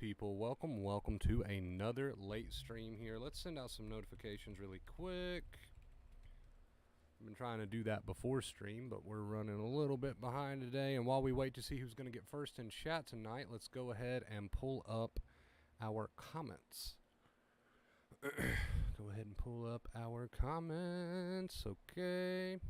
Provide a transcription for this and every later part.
people? Welcome to another late stream here. Let's send out some notifications really quick. I've been trying to do that before stream, but we're running a little bit behind today. And while we wait to see who's going to get first in chat tonight, let's go ahead and pull up our comments. Go ahead and pull up our comments. Okay.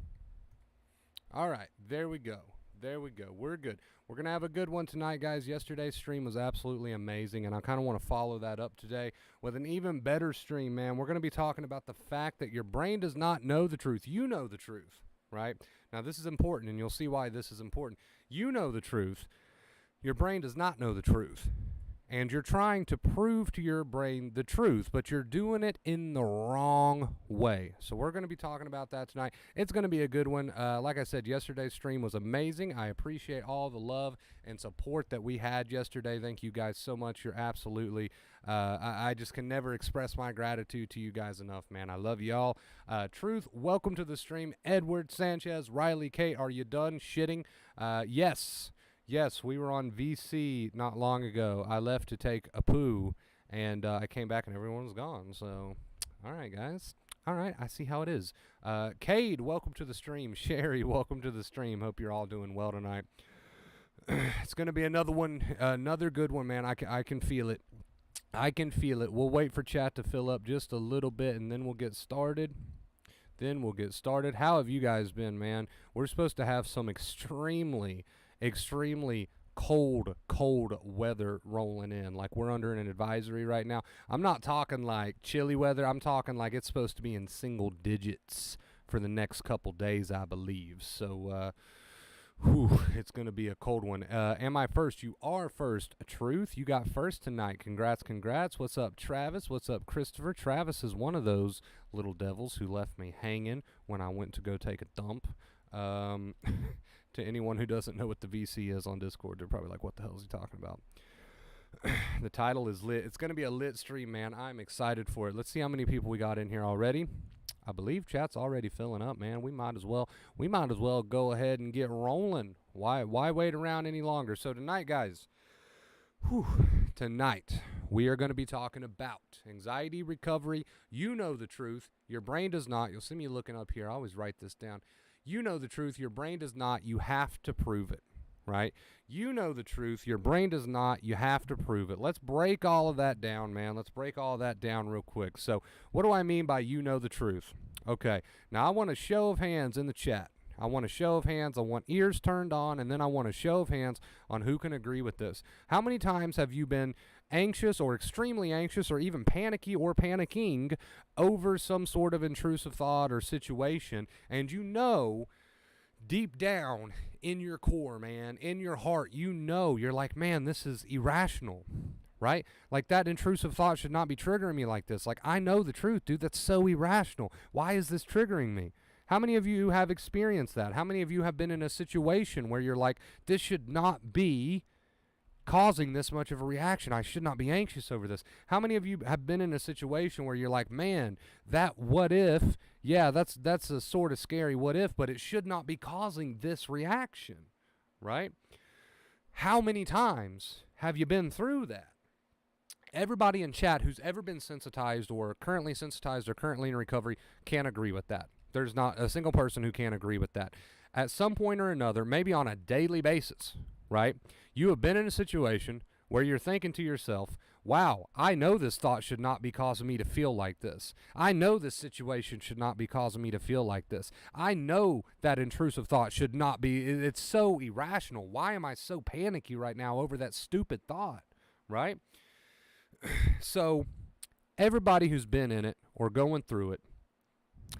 All right, there we go. We're good. We're going to have a good one tonight, guys. Yesterday's stream was absolutely amazing, and I kind of want to follow that up today with an even better stream, man. We're going to be talking about the fact that your brain does not know the truth. You know the truth, right? Now, this is important, and you'll see why this is important. You know the truth. Your brain does not know the truth. And you're trying to prove to your brain the truth, but you're doing it in the wrong way. So we're going to be talking about that tonight. It's going to be a good one. Like I said, yesterday's stream was amazing. I appreciate all the love and support that we had yesterday. Thank you guys so much. You're absolutely, I just can never express my gratitude to you guys enough, man. I love y'all. Truth, welcome to the stream. Edward Sanchez, Riley K, are you done shitting? Yes, we were on VC not long ago. I left to take a poo, and I came back and everyone was gone. So, all right, guys. All right, I see how it is. Cade, welcome to the stream. Sherry, welcome to the stream. Hope you're all doing well tonight. It's going to be another one, another good one, man. I can feel it. I can feel it. We'll wait for chat to fill up just a little bit, and then we'll get started. How have you guys been, man? We're supposed to have some extremely cold weather rolling in. Like, we're under an advisory right now. I'm not talking like chilly weather. I'm talking like it's supposed to be in single digits for the next couple days, I believe. So, it's going to be a cold one. Am I first? You are first. Truth, you got first tonight. Congrats. What's up, Travis? What's up, Christopher? Travis is one of those little devils who left me hanging when I went to go take a dump. To anyone who doesn't know what the VC is on Discord, they're probably like, what the hell is he talking about? The title is lit. It's going to be a lit stream, man. I'm excited for it. Let's see how many people we got in here already. I believe chat's already filling up, man. We might as well go ahead and get rolling. Why wait around any longer? So tonight, guys, tonight we are going to be talking about anxiety recovery. You know the truth. Your brain does not. You'll see me looking up here. I always write this down. You know the truth. Your brain does not. You have to prove it, right? You know the truth. Your brain does not. You have to prove it. Let's break all of that down, man. Let's break all of that down real quick. So what do I mean by you know the truth? Okay. Now, I want a show of hands in the chat. I want a show of hands. I want ears turned on, and then I want a show of hands on who can agree with this. How many times have you been anxious or extremely anxious or even panicky or panicking over some sort of intrusive thought or situation, and you know deep down in your core, man, in your heart, you know, you're like, man, this is irrational, right? Like, that intrusive thought should not be triggering me like this. Like, I know the truth, dude. That's so irrational. Why is this triggering me? How many of you have experienced that? How many of you have been in a situation where you're like, this should not be causing this much of a reaction? I should not be anxious over this. How many of you have been in a situation where you're like, man, that what if, yeah, that's a sort of scary what if, but it should not be causing this reaction, right? How many times have you been through that? Everybody in chat who's ever been sensitized or currently in recovery can agree with that. There's not a single person who can't agree with that. At some point or another, maybe on a daily basis, right? You have been in a situation where you're thinking to yourself, wow, I know this thought should not be causing me to feel like this. I know this situation should not be causing me to feel like this. I know that intrusive thought should not be. It's so irrational. Why am I so panicky right now over that stupid thought, right? So everybody who's been in it or going through it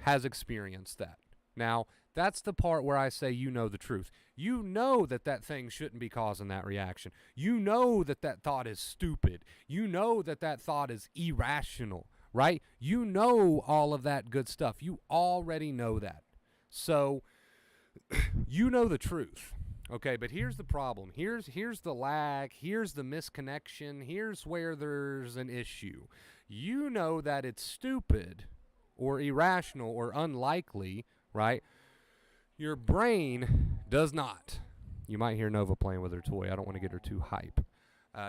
has experienced that. Now, that's the part where I say you know the truth. You know that that thing shouldn't be causing that reaction. You know that that thought is stupid. You know that that thought is irrational, right? You know all of that good stuff. You already know that. So, you know the truth. Okay, but here's the problem. Here's the lag. Here's the misconnection. Here's where there's an issue. You know that it's stupid or irrational or unlikely, right? Your brain does not. You might hear Nova playing with her toy. I don't want to get her too hype.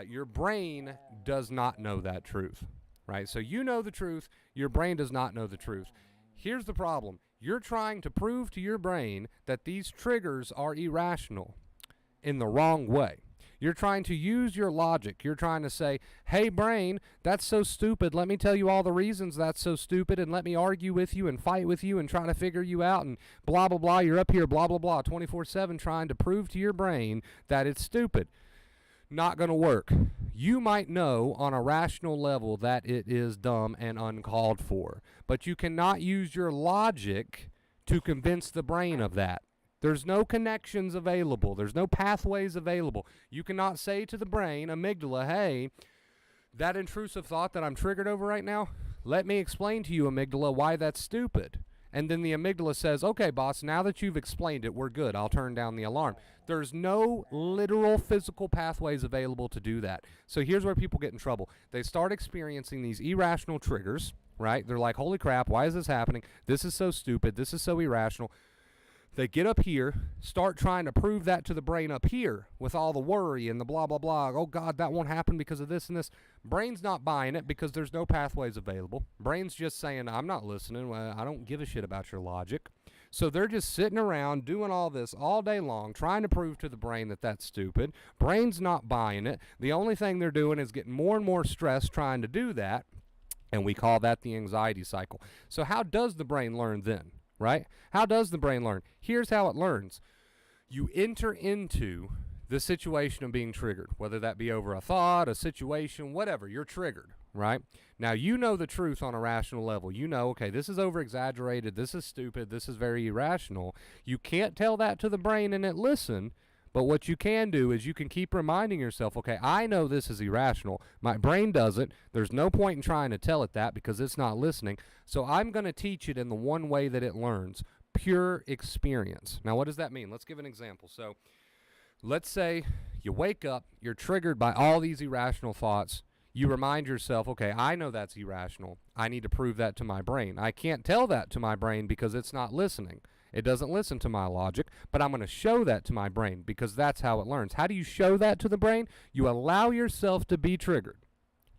Your brain does not know that truth, right? So you know the truth. Your brain does not know the truth. Here's the problem. You're trying to prove to your brain that these triggers are irrational in the wrong way. You're trying to use your logic. You're trying to say, hey, brain, that's so stupid. Let me tell you all the reasons that's so stupid, and let me argue with you and fight with you and try to figure you out and blah, blah, blah. You're up here, blah, blah, blah, 24/7 trying to prove to your brain that it's stupid. Not going to work. You might know on a rational level that it is dumb and uncalled for, but you cannot use your logic to convince the brain of that. There's no connections available. There's no pathways available. You cannot say to the brain, amygdala, hey, that intrusive thought that I'm triggered over right now, let me explain to you, amygdala, why that's stupid. And then the amygdala says, okay, boss, now that you've explained it, we're good. I'll turn down the alarm. There's no literal physical pathways available to do that. So here's where people get in trouble. They start experiencing these irrational triggers, right? They're like, holy crap, why is this happening? This is so stupid. This is so irrational. They get up here, start trying to prove that to the brain up here with all the worry and the blah, blah, blah. Oh, God, that won't happen because of this and this. Brain's not buying it because there's no pathways available. Brain's just saying, I'm not listening. I don't give a shit about your logic. So they're just sitting around doing all this all day long, trying to prove to the brain that that's stupid. Brain's not buying it. The only thing they're doing is getting more and more stressed trying to do that, and we call that the anxiety cycle. So how does the brain learn then? Right? How does the brain learn? Here's how it learns. You enter into the situation of being triggered, whether that be over a thought, a situation, whatever. You're triggered, right? Now, you know the truth on a rational level. You know, okay, this is over-exaggerated, this is stupid, this is very irrational. You can't tell that to the brain and it listen, but what you can do is you can keep reminding yourself, okay, I know this is irrational. My brain doesn't. There's no point in trying to tell it that because it's not listening. So I'm going to teach it in the one way that it learns, pure experience. Now, what does that mean? Let's give an example. So let's say you wake up, you're triggered by all these irrational thoughts. You remind yourself, okay, I know that's irrational. I need to prove that to my brain. I can't tell that to my brain because it's not listening. It doesn't listen to my logic, but I'm going to show that to my brain because that's how it learns. How do you show that to the brain? You allow yourself to be triggered,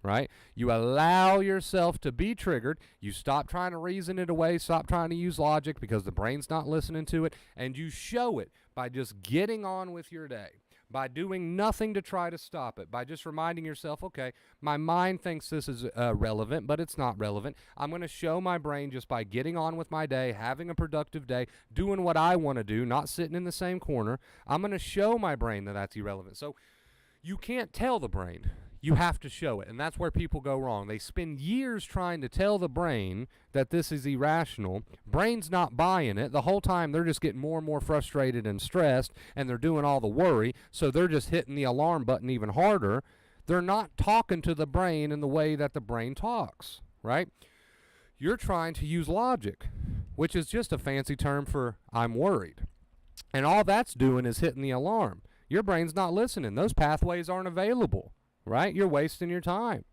right? You allow yourself to be triggered. You stop trying to reason it away, stop trying to use logic because the brain's not listening to it, and you show it by just getting on with your day, by doing nothing to try to stop it, by just reminding yourself, okay, my mind thinks this is relevant, but it's not relevant. I'm going to show my brain just by getting on with my day, having a productive day, doing what I want to do, not sitting in the same corner. I'm going to show my brain that that's irrelevant. So you can't tell the brain. You have to show it, and that's where people go wrong. They spend years trying to tell the brain that this is irrational. Brain's not buying it. The whole time they're just getting more and more frustrated and stressed, and they're doing all the worry, so they're just hitting the alarm button even harder. They're not talking to the brain in the way that the brain talks, right? You're trying to use logic, which is just a fancy term for I'm worried. And all that's doing is hitting the alarm. Your brain's not listening. Those pathways aren't available. Right? You're wasting your time.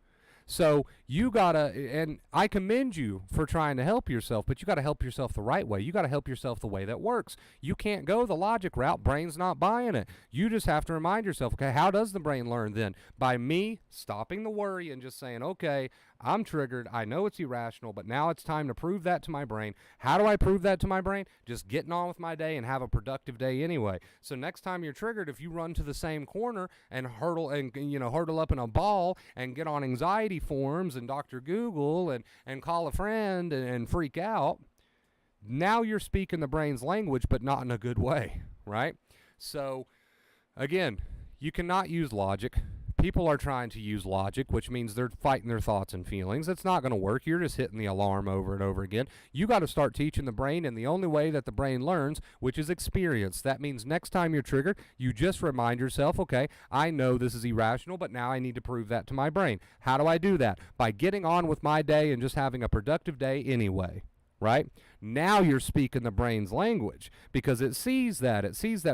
So you gotta, and I commend you for trying to help yourself, but you gotta help yourself the right way. You gotta help yourself the way that works. You can't go the logic route. Brain's not buying it. You just have to remind yourself, okay, how does the brain learn then? By me stopping the worry and just saying, okay, I'm triggered. I know it's irrational, but now it's time to prove that to my brain. How do I prove that to my brain? Just getting on with my day and have a productive day anyway. So next time you're triggered, if you run to the same corner and hurtle up in a ball and get on anxiety forums and Dr. Google and call a friend and freak out, now you're speaking the brain's language, but not in a good way, right? So again, you cannot use logic. People are trying to use logic, which means they're fighting their thoughts and feelings. It's not going to work. You're just hitting the alarm over and over again. You got to start teaching the brain in the only way that the brain learns, which is experience. That means next time you're triggered, you just remind yourself, okay, I know this is irrational, but now I need to prove that to my brain. How do I do that? By getting on with my day and just having a productive day anyway. Right? Now you're speaking the brain's language because it sees that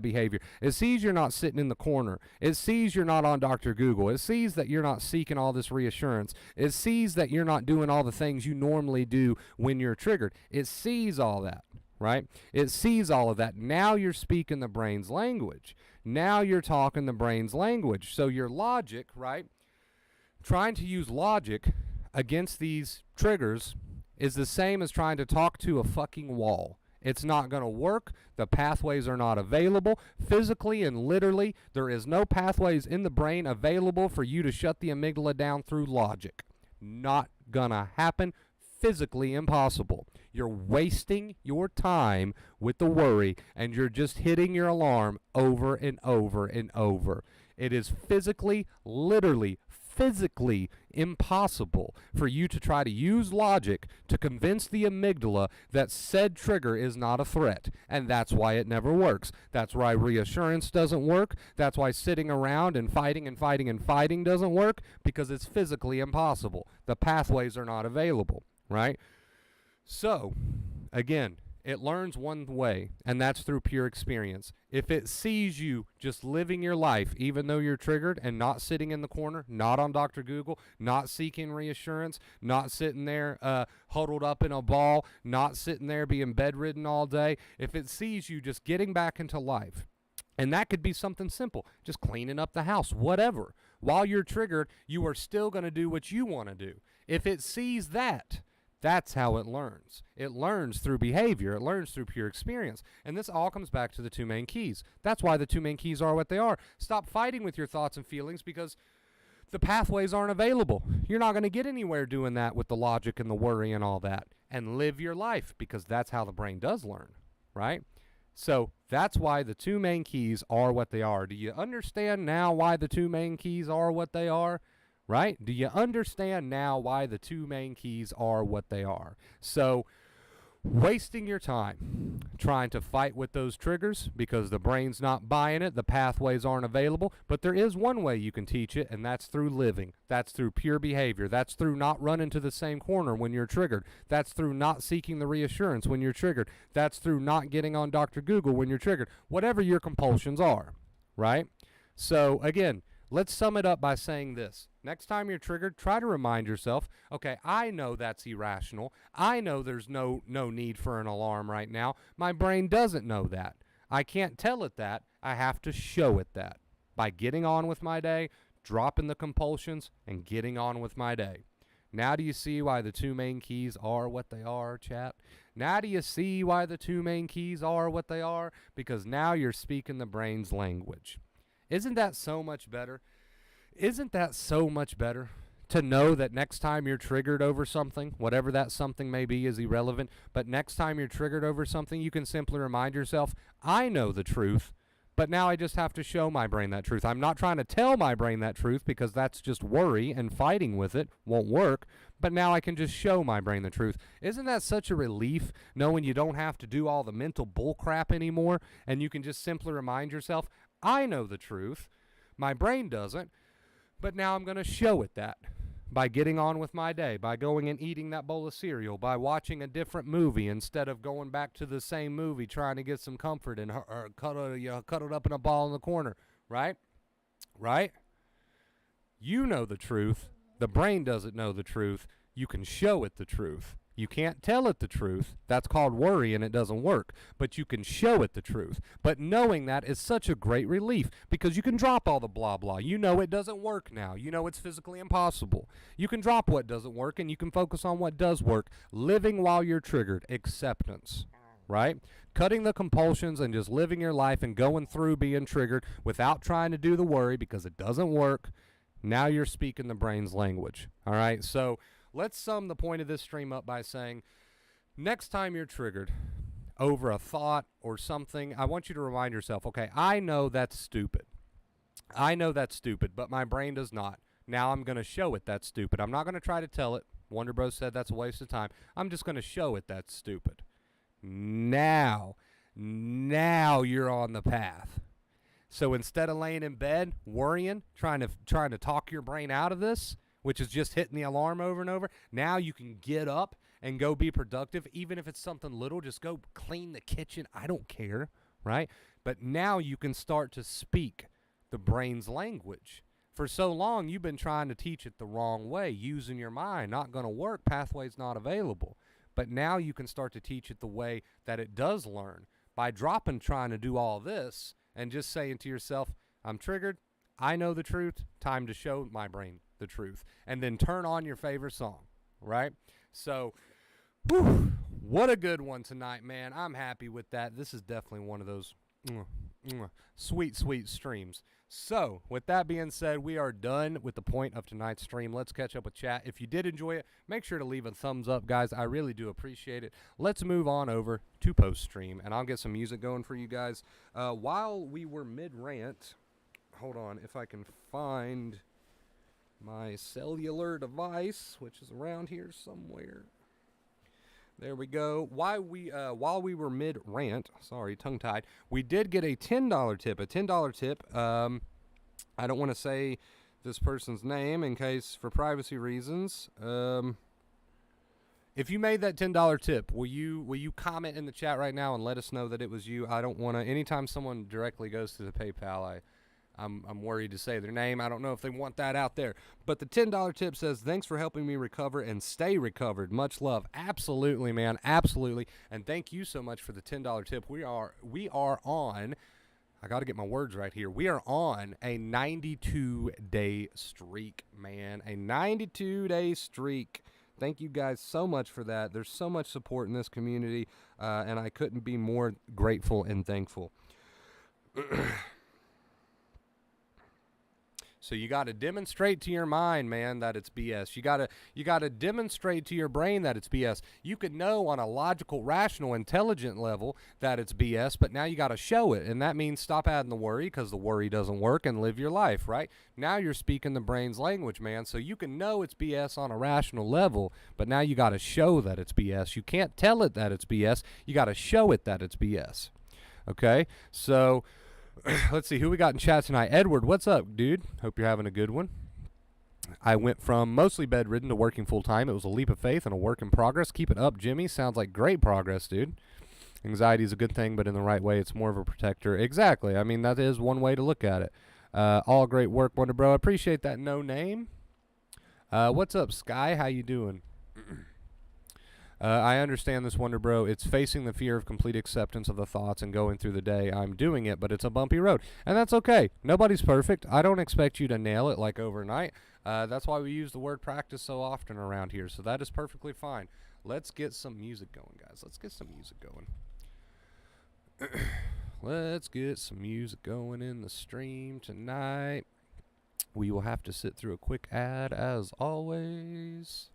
behavior. It sees you're not sitting in the corner. It sees you're not on Dr. Google. It sees that you're not seeking all this reassurance. It sees that you're not doing all the things you normally do when you're triggered. It sees all that, right? It sees all of that. Now you're speaking the brain's language. Now you're talking the brain's language. So your logic, right? Trying to use logic against these triggers is the same as trying to talk to a fucking wall. It's not going to work. The pathways are not available. Physically and literally, there is no pathways in the brain available for you to shut the amygdala down through logic. Not going to happen. Physically impossible. You're wasting your time with the worry, and you're just hitting your alarm over and over and over. It is physically, literally, physically impossible for you to try to use logic to convince the amygdala that said trigger is not a threat. And that's why it never works. That's why reassurance doesn't work. That's why sitting around and fighting doesn't work, because it's physically impossible. The pathways are not available, right? So, again, it learns one way, and that's through pure experience. If it sees you just living your life, even though you're triggered, and not sitting in the corner, not on Dr. Google, not seeking reassurance, not sitting there huddled up in a ball, not sitting there being bedridden all day, if it sees you just getting back into life, and that could be something simple, just cleaning up the house, whatever. While you're triggered, you are still going to do what you want to do. If it sees that, that's how it learns. It learns through behavior. It learns through pure experience. And this all comes back to the two main keys. That's why the two main keys are what they are. Stop fighting with your thoughts and feelings, because the pathways aren't available. You're not going to get anywhere doing that with the logic and the worry and all that. And live your life, because that's how the brain does learn, right? So that's why the two main keys are what they are. Do you understand now why the two main keys are what they are? Right? Do you understand now why the two main keys are what they are? So, wasting your time trying to fight with those triggers because the brain's not buying it, the pathways aren't available, but there is one way you can teach it, and that's through living. That's through pure behavior. That's through not running to the same corner when you're triggered. That's through not seeking the reassurance when you're triggered. That's through not getting on Dr. Google when you're triggered. Whatever your compulsions are, right? So, again, let's sum it up by saying this. Next time you're triggered, try to remind yourself, okay, I know that's irrational. I know there's no need for an alarm right now. My brain doesn't know that. I can't tell it that. I have to show it that by getting on with my day, dropping the compulsions, and getting on with my day. Now do you see why the two main keys are what they are, chat? Now do you see why the two main keys are what they are? Because now you're speaking the brain's language. Isn't that so much better? Isn't that so much better to know that next time you're triggered over something, whatever that something may be is irrelevant, but next time you're triggered over something, you can simply remind yourself, I know the truth, but now I just have to show my brain that truth. I'm not trying to tell my brain that truth, because that's just worry, and fighting with it won't work, but now I can just show my brain the truth. Isn't that such a relief, knowing you don't have to do all the mental bull crap anymore, and you can just simply remind yourself, I know the truth, my brain doesn't, but now I'm going to show it that by getting on with my day, by going and eating that bowl of cereal, by watching a different movie instead of going back to the same movie trying to get some comfort and cuddled up in a ball in the corner, right? Right? You know the truth. The brain doesn't know the truth. You can show it the truth. You can't tell it the truth. That's called worry, and it doesn't work. But you can show it the truth. But knowing that is such a great relief, because you can drop all the blah blah. You know it doesn't work now. You know it's physically impossible. You can drop what doesn't work, and you can focus on what does work. Living while you're triggered. Acceptance. Right? Cutting the compulsions and just living your life and going through being triggered without trying to do the worry, because it doesn't work. Now you're speaking the brain's language. All right? So let's sum the point of this stream up by saying, next time you're triggered over a thought or something, I want you to remind yourself, okay, I know that's stupid. I know that's stupid, but my brain does not. Now I'm going to show it that's stupid. I'm not going to try to tell it. Wonder Bros said that's a waste of time. I'm just going to show it that's stupid. Now you're on the path. So instead of laying in bed, worrying, trying to talk your brain out of this, which is just hitting the alarm over and over, now you can get up and go be productive. Even if it's something little, just go clean the kitchen. I don't care, right? But now you can start to speak the brain's language. For so long, you've been trying to teach it the wrong way, using your mind. Not going to work. Pathway's not available. But now you can start to teach it the way that it does learn by dropping trying to do all this and just saying to yourself, I'm triggered. I know the truth. Time to show my brain the truth. And then turn on your favorite song, right? So, whew, what a good one tonight, man. I'm happy with that. This is definitely one of those sweet, sweet streams. So, with that being said, we are done with the point of tonight's stream. Let's catch up with chat. If you did enjoy it, make sure to leave a thumbs up, guys. I really do appreciate it. Let's move on over to post-stream, and I'll get some music going for you guys. While we were mid-rant, hold on, if I can find my cellular device, which is around here somewhere. There we go. While we were mid-rant, sorry, tongue-tied, we did get a $10 tip. A $10 tip. I don't want to say this person's name in case for privacy reasons. If you made that $10 tip, will you comment in the chat right now and let us know that it was you? I don't want to. Anytime someone directly goes to the PayPal, I'm worried to say their name. I don't know if they want that out there. But the $10 tip says, thanks for helping me recover and stay recovered. Much love. Absolutely, man. Absolutely. And thank you so much for the $10 tip. We are on, I got to get my words right here. We are on a 92-day streak, man. A 92-day streak. Thank you guys so much for that. There's so much support in this community, and I couldn't be more grateful and thankful. So you got to demonstrate to your mind, man, that it's BS. You got to demonstrate to your brain that it's BS. You could know on a logical, rational, intelligent level that it's BS, but now you got to show it, and that means stop adding the worry because the worry doesn't work and live your life, right? Now you're speaking the brain's language, man, so you can know it's BS on a rational level, but now you got to show that it's BS. You can't tell it that it's BS. You got to show it that it's BS, okay? So let's see who we got in chat tonight. Edward, what's up, dude? Hope you're having a good one. I went from mostly bedridden to working full-time. It was a leap of faith and a work in progress. Keep it up, Jimmy. Sounds like great progress, dude. Anxiety is a good thing, but in the right way, it's more of a protector. Exactly. I mean, that is one way to look at it. All great work, Wonder Bro. I appreciate that no name. What's up, Sky? How you doing? I understand this, Wonder Bro. It's facing the fear of complete acceptance of the thoughts and going through the day. I'm doing it, but it's a bumpy road. And that's okay. Nobody's perfect. I don't expect you to nail it like overnight. That's why we use the word practice so often around here. So that is perfectly fine. Let's get some music going, guys. Let's get some music going. Let's get some music going in the stream tonight. We will have to sit through a quick ad as always.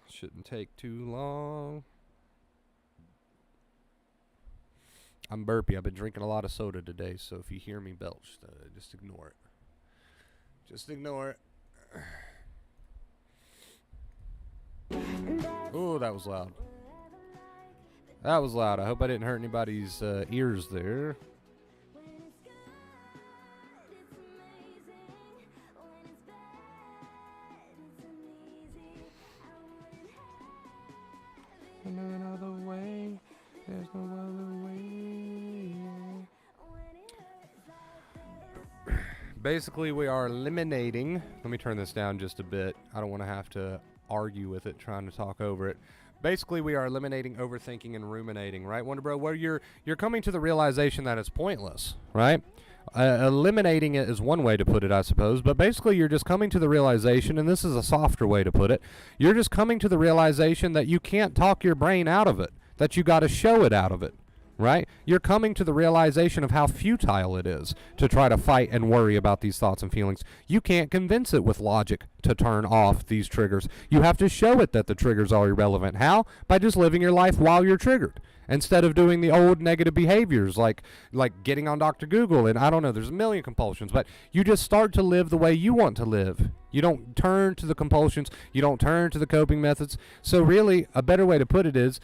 Shouldn't take too long. I'm burpy. I've been drinking a lot of soda today, so if you hear me belch, just ignore it. Just ignore it. Oh, that was loud. That was loud. I hope I didn't hurt anybody's ears there. Another way, there's no other way. Basically, we are eliminating. Let me turn this down just a bit. I don't want to have to argue with it, trying to talk over it. Basically, we are eliminating overthinking and ruminating, right, Wonder Bro? Where you're coming to the realization that it's pointless, right? Eliminating it is one way to put it, I suppose, but basically you're just coming to the realization, and this is a softer way to put it, you're just coming to the realization that you can't talk your brain out of it, that you got to show it out of it, right? You're coming to the realization of how futile it is to try to fight and worry about these thoughts and feelings. You can't convince it with logic to turn off these triggers. You have to show it that the triggers are irrelevant. How? By just living your life while you're triggered, instead of doing the old negative behaviors like getting on Dr. Google, and I don't know, there's a million compulsions, but you just start to live the way you want to live. You don't turn to the compulsions. You don't turn to the coping methods. So really, a better way to put it is,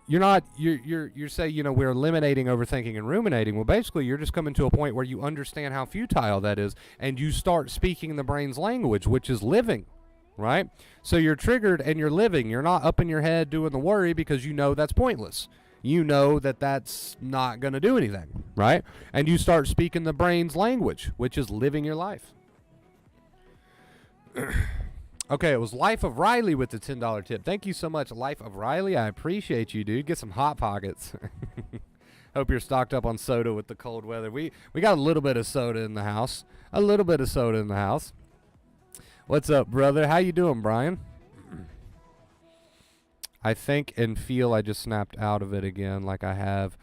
you're saying, you know, we're eliminating overthinking and ruminating. Well, basically, you're just coming to a point where you understand how futile that is, and you start speaking the brain's language, which is living, right? So you're triggered and you're living. You're not up in your head doing the worry because you know that's pointless. You know that that's not going to do anything, right? And you start speaking the brain's language, which is living your life. Okay, it was Life of Riley with the $10 tip. Thank you so much, Life of Riley. I appreciate you, dude. Get some Hot Pockets. Hope you're stocked up on soda with the cold weather. We got a little bit of soda in the house. A little bit of soda in the house. What's up, brother? How you doing, Brian? I think and feel I just snapped out of it again like I have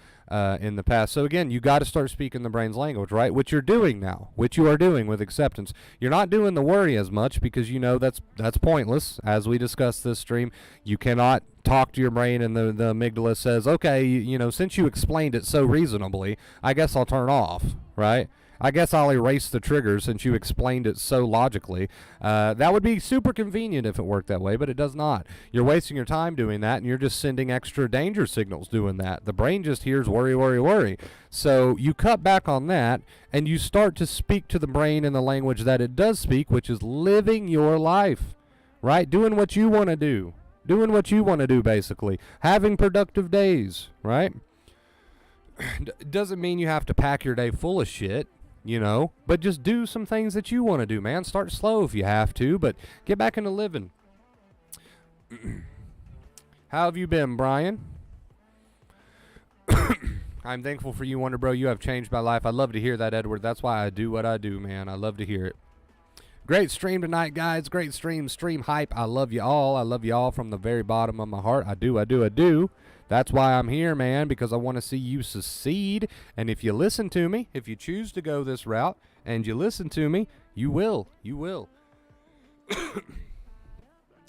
in the past. So again, you got to start speaking the brain's language, right? Which you're doing now, which you are doing with acceptance. You're not doing the worry as much because you know that's pointless. As we discussed this stream, you cannot talk to your brain and the amygdala says, okay, you know, since you explained it so reasonably, I guess I'll turn off, right? I guess I'll erase the trigger since you explained it so logically. That would be super convenient if it worked that way, but it does not. You're wasting your time doing that, and you're just sending extra danger signals doing that. The brain just hears worry, worry, worry. So you cut back on that, and you start to speak to the brain in the language that it does speak, which is living your life, right? Doing what you want to do. Doing what you want to do, basically. Having productive days, right? Doesn't mean you have to pack your day full of shit. You know, but just do some things that you want to do, man. Start slow if you have to, but get back into living. How have you been, Brian? I'm thankful for you, Wonder Bro. You have changed my life. I love to hear that, Edward. That's why I do what I do, man. I love to hear it. Great stream tonight, guys. Great stream. Stream hype. I love you all. I love you all from the very bottom of my heart. I do. That's why I'm here, man, because I want to see you succeed. And if you listen to me, if you choose to go this route and you listen to me, you will. You will.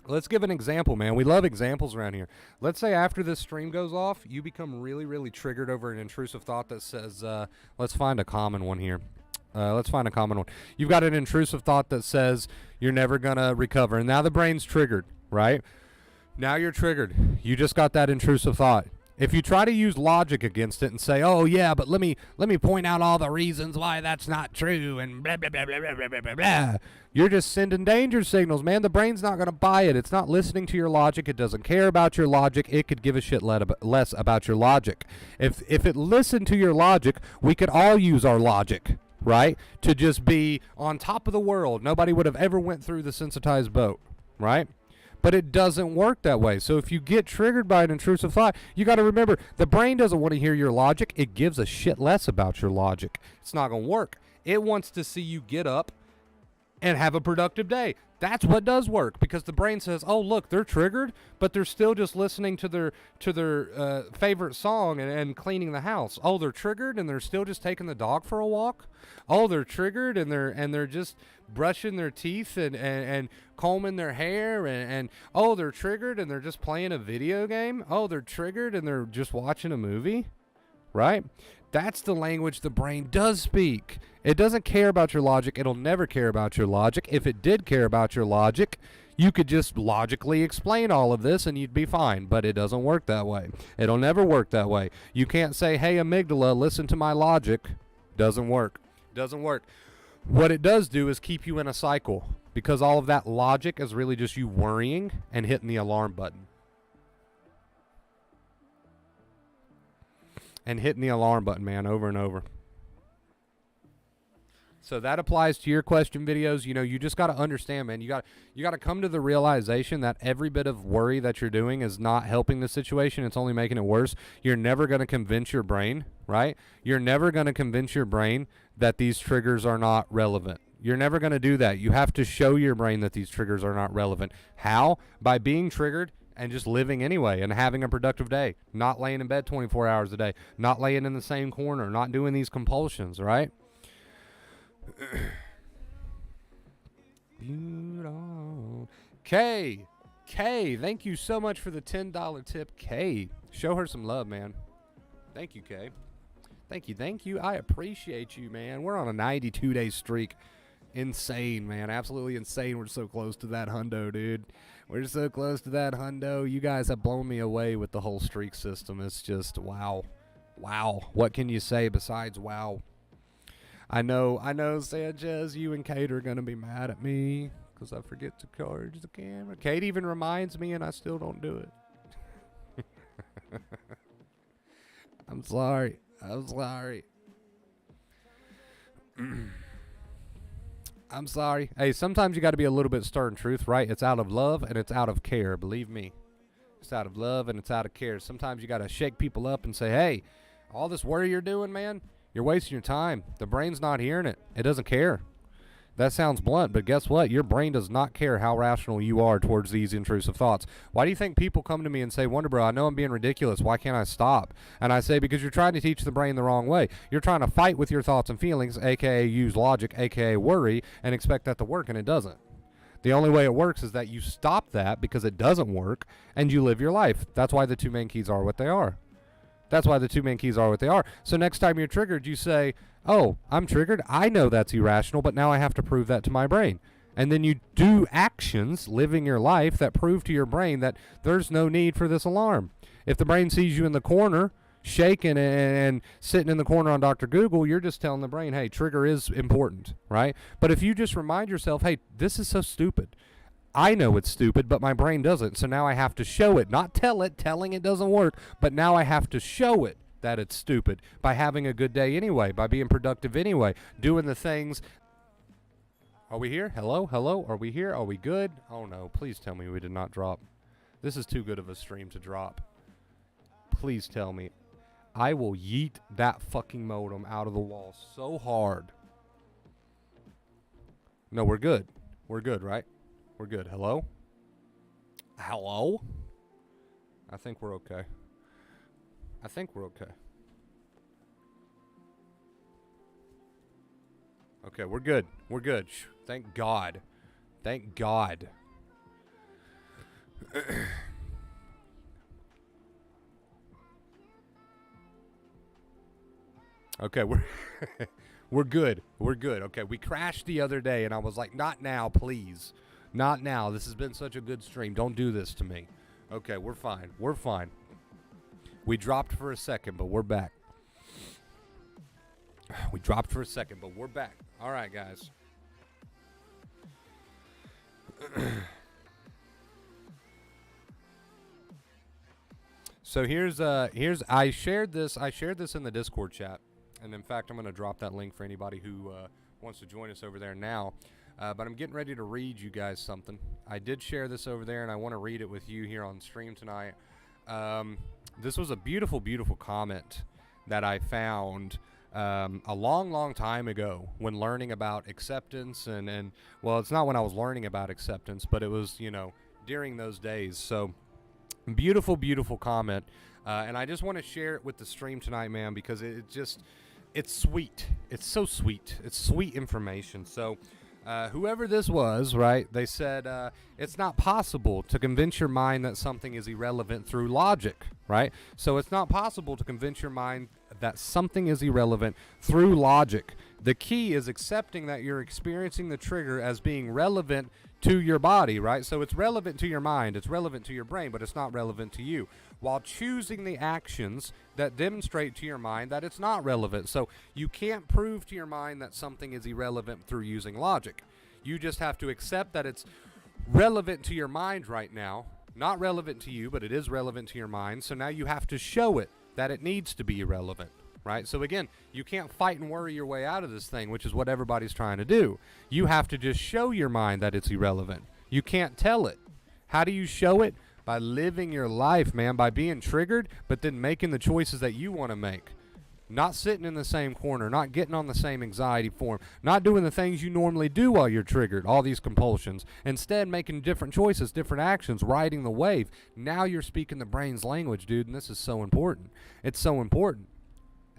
Let's give an example, man. We love examples around here. Let's say after this stream goes off, you become really, really triggered over an intrusive thought that says, let's find a common one here. Let's find a common one. You've got an intrusive thought that says you're never going to recover. And now the brain's triggered, right? Now you're triggered. You just got that intrusive thought. If you try to use logic against it and say, "Oh yeah, but let me point out all the reasons why that's not true," and blah blah blah blah blah blah blah blah, you're just sending danger signals, man. The brain's not going to buy it. It's not listening to your logic. It doesn't care about your logic. It could give a shit less about your logic. If it listened to your logic, we could all use our logic, right? To just be on top of the world. Nobody would have ever went through the sensitized boat, right? But it doesn't work that way. So if you get triggered by an intrusive thought, you got to remember, the brain doesn't want to hear your logic. It gives a shit less about your logic. It's not going to work. It wants to see you get up and have a productive day. That's what does work, because the brain says, oh, look, they're triggered, but they're still just listening to their favorite song and cleaning the house. Oh, they're triggered and they're still just taking the dog for a walk. Oh, they're triggered and they're just brushing their teeth and combing their hair and oh, they're triggered and they're just playing a video game. Oh, they're triggered and they're just watching a movie, right? That's the language the brain does speak. It doesn't care about your logic. It'll never care about your logic. If it did care about your logic, you could just logically explain all of this and you'd be fine. But it doesn't work that way. It'll never work that way. You can't say, hey, amygdala, listen to my logic. Doesn't work. Doesn't work. What it does do is keep you in a cycle, because all of that logic is really just you worrying and hitting the alarm button. And hitting the alarm button, man, over and over. So that applies to your question videos. You know, you just got to understand, man. You got to come to the realization that every bit of worry that you're doing is not helping the situation. It's only making it worse. You're never going to convince your brain, right? You're never going to convince your brain that these triggers are not relevant. You're never going to do that. You have to show your brain that these triggers are not relevant. How? By being triggered and just living anyway and having a productive day. Not laying in bed 24 hours a day. Not laying in the same corner. Not doing these compulsions, right? Kay, thank you so much for the $10 tip. Kay, show her some love, man. Thank you, Kay. Thank you. I appreciate you, man. We're on a 92-day streak. Insane, man. Absolutely insane. We're so close to that hundo, dude. We're so close to that hundo. You guys have blown me away with the whole streak system. It's just wow. What can you say besides wow? I know, Sanchez, you and Kate are going to be mad at me because I forget to charge the camera. Kate even reminds me and I still don't do it. I'm sorry. I'm sorry. Hey, sometimes you got to be a little bit stern truth, right? It's out of love and it's out of care. Believe me. It's out of love and it's out of care. Sometimes you got to shake people up and say, hey, all this worry you're doing, man, you're wasting your time. The brain's not hearing it. It doesn't care. That sounds blunt, but guess what? Your brain does not care how rational you are towards these intrusive thoughts. Why do you think people come to me and say, Wonder Bro, I know I'm being ridiculous. Why can't I stop? And I say, because you're trying to teach the brain the wrong way. You're trying to fight with your thoughts and feelings, a.k.a. use logic, a.k.a. worry, and expect that to work, and it doesn't. The only way it works is that you stop that because it doesn't work, and you live your life. That's why the two main keys are what they are. That's why the two main keys are what they are. So next time you're triggered, you say, oh, I'm triggered. I know that's irrational, but now I have to prove that to my brain. And then you do actions, living your life, that prove to your brain that there's no need for this alarm. If the brain sees you in the corner, shaking and sitting in the corner on Dr. Google, you're just telling the brain, hey, trigger is important, right? But if you just remind yourself, hey, this is so stupid. I know it's stupid, but my brain doesn't, so now I have to show it. Not tell it, telling it doesn't work, but now I have to show it that it's stupid by having a good day anyway, by being productive anyway, doing the things. Are we here? Hello? Hello? Are we here? Are we good? Oh no, please tell me we did not drop. This is too good of a stream to drop. Please tell me. I will yeet that fucking modem out of the wall so hard. No, we're good. We're good, right? We're good. Hello? Hello? I think we're okay. I think we're okay. Okay, we're good. We're good. Thank God. Thank God. Okay, we're good. We're good. Okay, we crashed the other day, and I was like, not now, please. Not now. This has been such a good stream. Don't do this to me. Okay, we're fine. We're fine. We dropped for a second, but we're back. We dropped for a second, but we're back. All right, guys. So here's I shared this in the Discord chat, and in fact I'm going to drop that link for anybody who wants to join us over there now. But I'm getting ready to read you guys something. I did share this over there, and I want to read it with you here on stream tonight. This was a beautiful, beautiful comment that I found a long, long time ago when learning about acceptance. And well, it's not when I was learning about acceptance, but it was, during those days. So beautiful, beautiful comment. And I just want to share it with the stream tonight, man, because it's sweet. It's so sweet. It's sweet information. So whoever this was, right, they said it's not possible to convince your mind that something is irrelevant through logic, right? So it's not possible to convince your mind that something is irrelevant through logic. The key is accepting that you're experiencing the trigger as being relevant to your body, right? So it's relevant to your mind, it's relevant to your brain, but it's not relevant to you, while choosing the actions that demonstrate to your mind that it's not relevant. So you can't prove to your mind that something is irrelevant through using logic. You just have to accept that it's relevant to your mind right now, not relevant to you, but it is relevant to your mind. So now you have to show it that it needs to be irrelevant. Right? So again, you can't fight and worry your way out of this thing, which is what everybody's trying to do. You have to just show your mind that it's irrelevant. You can't tell it. How do you show it? By living your life, man, by being triggered, but then making the choices that you want to make. Not sitting in the same corner, not getting on the same anxiety form, not doing the things you normally do while you're triggered, all these compulsions. Instead, making different choices, different actions, riding the wave. Now you're speaking the brain's language, dude, and this is so important. It's so important.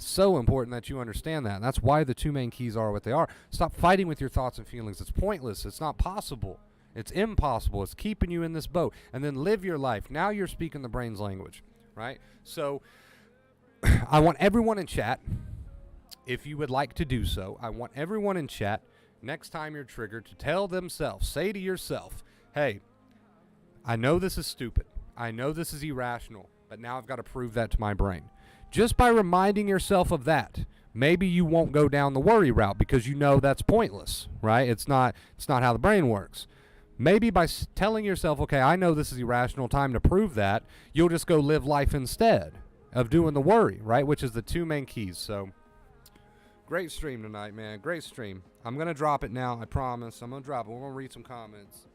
So important that you understand that. And that's why the two main keys are what they are. Stop fighting with your thoughts and feelings. It's pointless. It's not possible. It's impossible. It's keeping you in this boat. And then live your life. Now you're speaking the brain's language, right? So I want everyone in chat, if you would like to do so, I want everyone in chat, next time you're triggered, to tell themselves, say to yourself, hey, I know this is stupid. I know this is irrational, but now I've got to prove that to my brain. Just by reminding yourself of that, maybe you won't go down the worry route because you know that's pointless, right? It's not how the brain works. Maybe by telling yourself, okay, I know this is irrational, time to prove that, you'll just go live life instead of doing the worry, right? Which is the two main keys. So Great stream tonight, man. Great stream. I'm going to drop it now. I promise. I'm going to drop it. We're going to read some comments.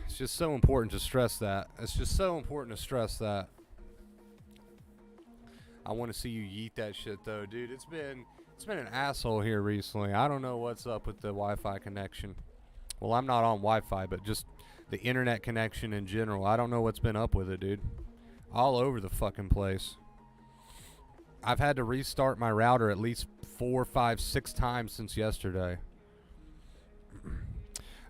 It's just so important to stress that. It's just so important to stress that. I want to see you yeet that shit, though, dude. It's been an asshole here recently. I don't know what's up with the Wi-Fi connection. Well, I'm not on Wi-Fi, but just the internet connection in general. I don't know what's been up with it, dude. All over the fucking place. I've had to restart my router at least 4, 5, 6 times since yesterday.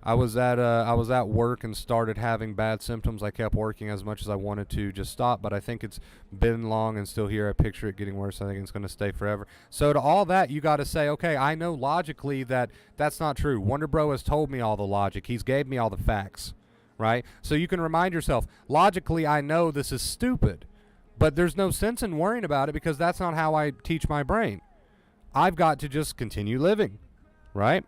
I was at work and started having bad symptoms. I kept working as much as I wanted to just stop, but I think it's been long and still here. I picture it getting worse. I think it's going to stay forever. So to all that, you got to say, okay, I know logically that that's not true. Wonder Bro has told me all the logic. He's gave me all the facts, right? So you can remind yourself, logically, I know this is stupid, but there's no sense in worrying about it because that's not how I teach my brain. I've got to just continue living, right?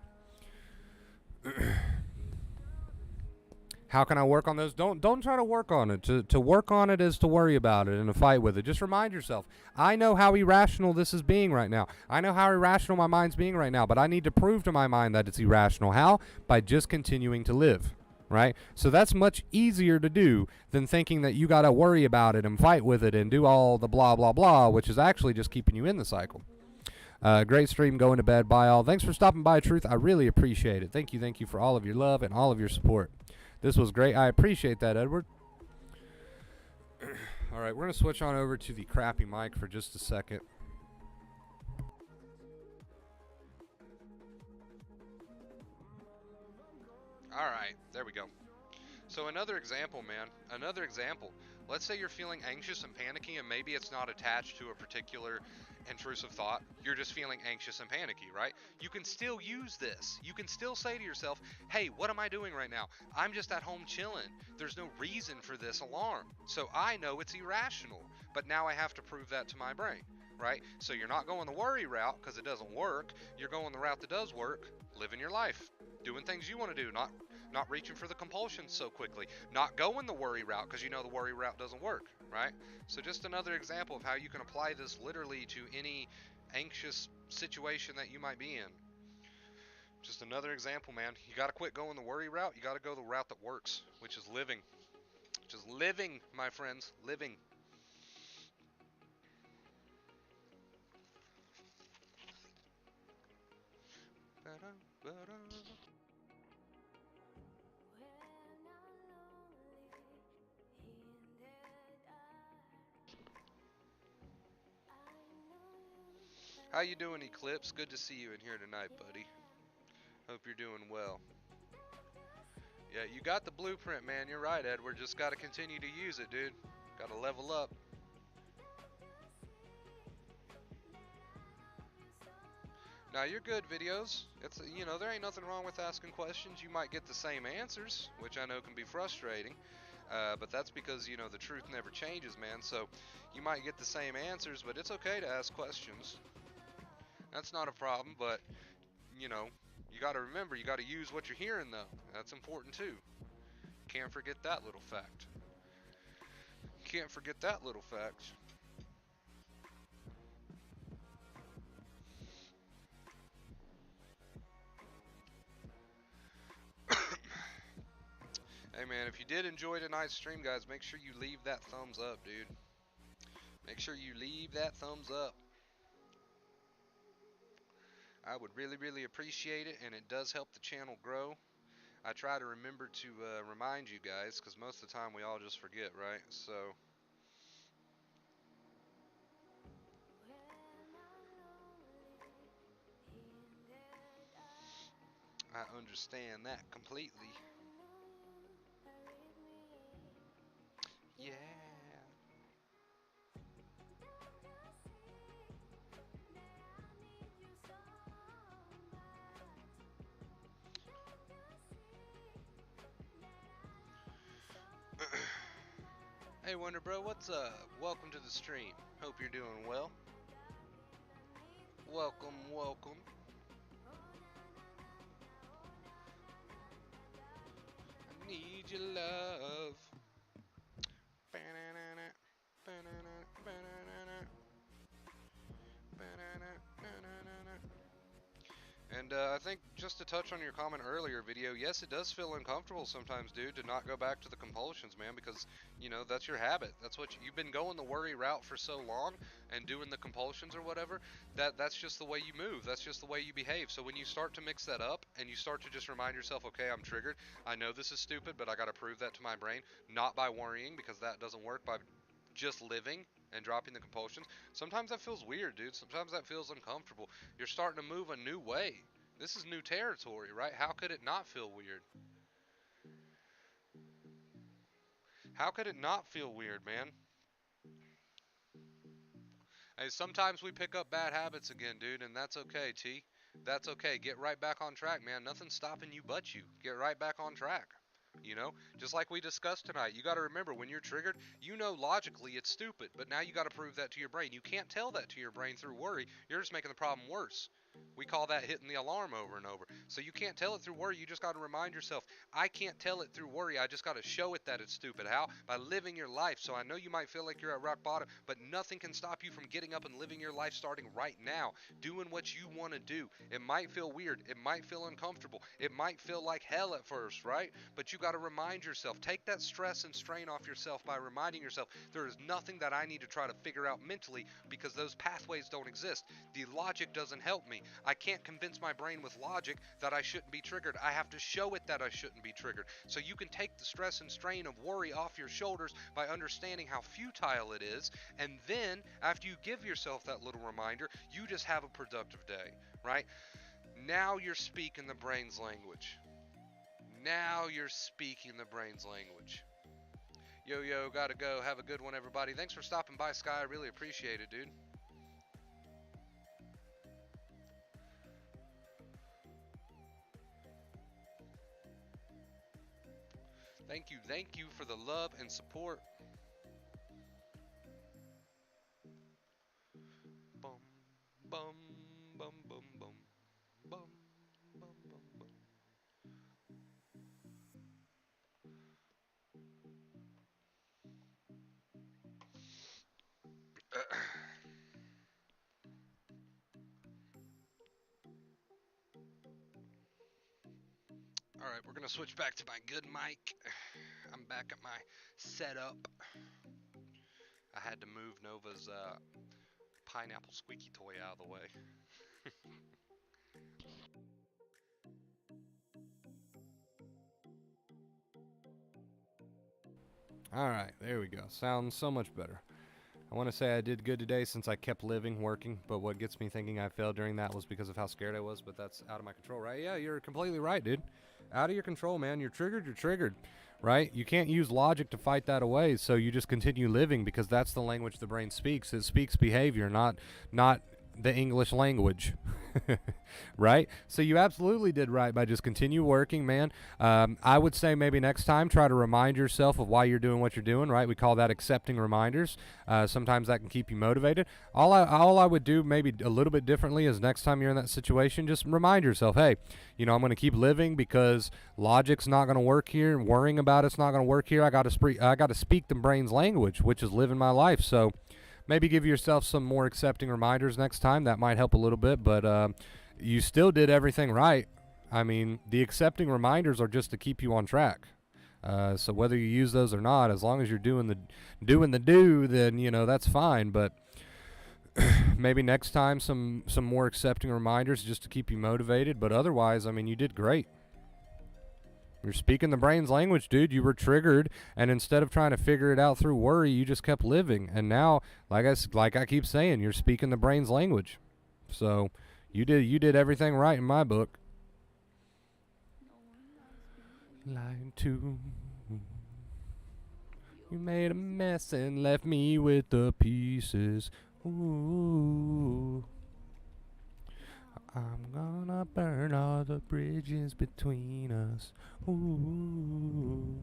How can I work on those? Don't try to work on it. To work on it is to worry about it and to fight with it. Just remind yourself, I know how irrational this is being right now. I know how irrational my mind's being right now, but I need to prove to my mind that it's irrational. How? By just continuing to live, right? So that's much easier to do than thinking that you got to worry about it and fight with it and do all the blah, blah, blah, which is actually just keeping you in the cycle. Great stream, going to bed. Bye, all. Thanks for stopping by, Truth. I really appreciate it. Thank you for all of your love and all of your support. This was great. I appreciate that, Edward. All right, we're going to switch on over to the crappy mic for just a second. All right, there we go. So another example, man. Another example. Let's say you're feeling anxious and panicky, and maybe it's not attached to a particular intrusive thought. You're just feeling anxious and panicky, right? You can still use this. You can still say to yourself, hey, what am I doing right now? I'm just at home chilling. There's no reason for this alarm. So I know it's irrational, but now I have to prove that to my brain, right? So you're not going the worry route because it doesn't work. You're going the route that does work, living your life, doing things you want to do, not reaching for the compulsion so quickly, not going the worry route because you know the worry route doesn't work, right? So just another example of how you can apply this literally to any anxious situation that you might be in. Just another example, man. You got to quit going the worry route. You got to go the route that works, which is living. Just living, my friends, living. How you doing, Eclipse? Good to see you in here tonight, buddy. Hope you're doing well. Yeah, you got the blueprint, man. You're right, Edward. Just got to continue to use it, dude. Got to level up. Now, you're good, videos. It's, you know, there ain't nothing wrong with asking questions. You might get the same answers, which I know can be frustrating. But that's because, you know, the truth never changes, man. So you might get the same answers, but it's okay to ask questions. That's not a problem, but, you know, you got to remember, you got to use what you're hearing, though. That's important, too. Can't forget that little fact. Can't forget that little fact. Hey, man, if you did enjoy tonight's stream, guys, make sure you leave that thumbs up, dude. Make sure you leave that thumbs up. I would really, really appreciate it, and it does help the channel grow. I try to remember to remind you guys, because most of the time we all just forget, right? So I understand that completely. Yeah. Hey, Wonder Bro, what's up? Welcome to the stream. Hope you're doing well. Welcome, welcome. I need your love. And I think just to touch on your comment earlier video, yes, it does feel uncomfortable sometimes, dude, to not go back to the compulsions, man, because, you know, that's your habit. That's what you've been going the worry route for so long and doing the compulsions or whatever, that's just the way you move. That's just the way you behave. So when you start to mix that up and you start to just remind yourself, okay, I'm triggered. I know this is stupid, but I got to prove that to my brain, not by worrying, because that doesn't work, by just living and dropping the compulsions. Sometimes that feels weird, dude. Sometimes that feels uncomfortable. You're starting to move a new way. This is new territory, right? How could it not feel weird? How could it not feel weird, man? Hey, sometimes we pick up bad habits again, dude, and that's okay, T. That's okay. Get right back on track, man. Nothing's stopping you but you. Get right back on track. You know, just like we discussed tonight, you got to remember when you're triggered, you know logically it's stupid, but now you got to prove that to your brain. You can't tell that to your brain through worry. You're just making the problem worse. We call that hitting the alarm over and over. So you can't tell it through worry. You just got to remind yourself, I can't tell it through worry. I just got to show it that it's stupid. How? By living your life. So I know you might feel like you're at rock bottom, but nothing can stop you from getting up and living your life starting right now, doing what you want to do. It might feel weird. It might feel uncomfortable. It might feel like hell at first, right? But you got to remind yourself. Take that stress and strain off yourself by reminding yourself there is nothing that I need to try to figure out mentally, because those pathways don't exist. The logic doesn't help me. I can't convince my brain with logic that I shouldn't be triggered. I have to show it that I shouldn't be triggered. So you can take the stress and strain of worry off your shoulders by understanding how futile it is. And then, after you give yourself that little reminder, you just have a productive day, right? Now you're speaking the brain's language. Now you're speaking the brain's language. Yo, gotta go. Have a good one, everybody. Thanks for stopping by, Sky. I really appreciate it, dude. Thank you for the love and support. Bum, bum, bum, bum, bum, bum, bum, bum, bum. All right, we're gonna switch back to my good mic. I'm back at my setup. I had to move Nova's pineapple squeaky toy out of the way. All right, there we go. Sounds so much better. I want to say I did good today since I kept living, working, but what gets me thinking I failed during that was because of how scared I was, but that's out of my control, right? Yeah, you're completely right, dude. Out of your control, man. You're triggered, right? You can't use logic to fight that away, so you just continue living because that's the language the brain speaks. It speaks behavior, not the English language. Right? So you absolutely did right by just continue working, man. I would say maybe next time try to remind yourself of why you're doing what you're doing, right? We call that accepting reminders. Sometimes that can keep you motivated. All I would do maybe a little bit differently is next time you're in that situation, just remind yourself, hey, you know, I'm going to keep living because logic's not going to work here. Worrying about it's not going to work here. I got to speak the brain's language, which is living my life. So maybe give yourself some more accepting reminders next time. That might help a little bit, but you still did everything right. I mean, the accepting reminders are just to keep you on track. So whether you use those or not, as long as you're doing the do, then you know that's fine. But maybe next time some more accepting reminders just to keep you motivated. But otherwise, I mean, you did great. You're speaking the brain's language, dude. You were triggered, and instead of trying to figure it out through worry, you just kept living. And now, like I keep saying, you're speaking the brain's language. So you did everything right in my book. Line 2. You made a mess and left me with the pieces. Ooh. I'm gonna burn all the bridges between us. Ooh.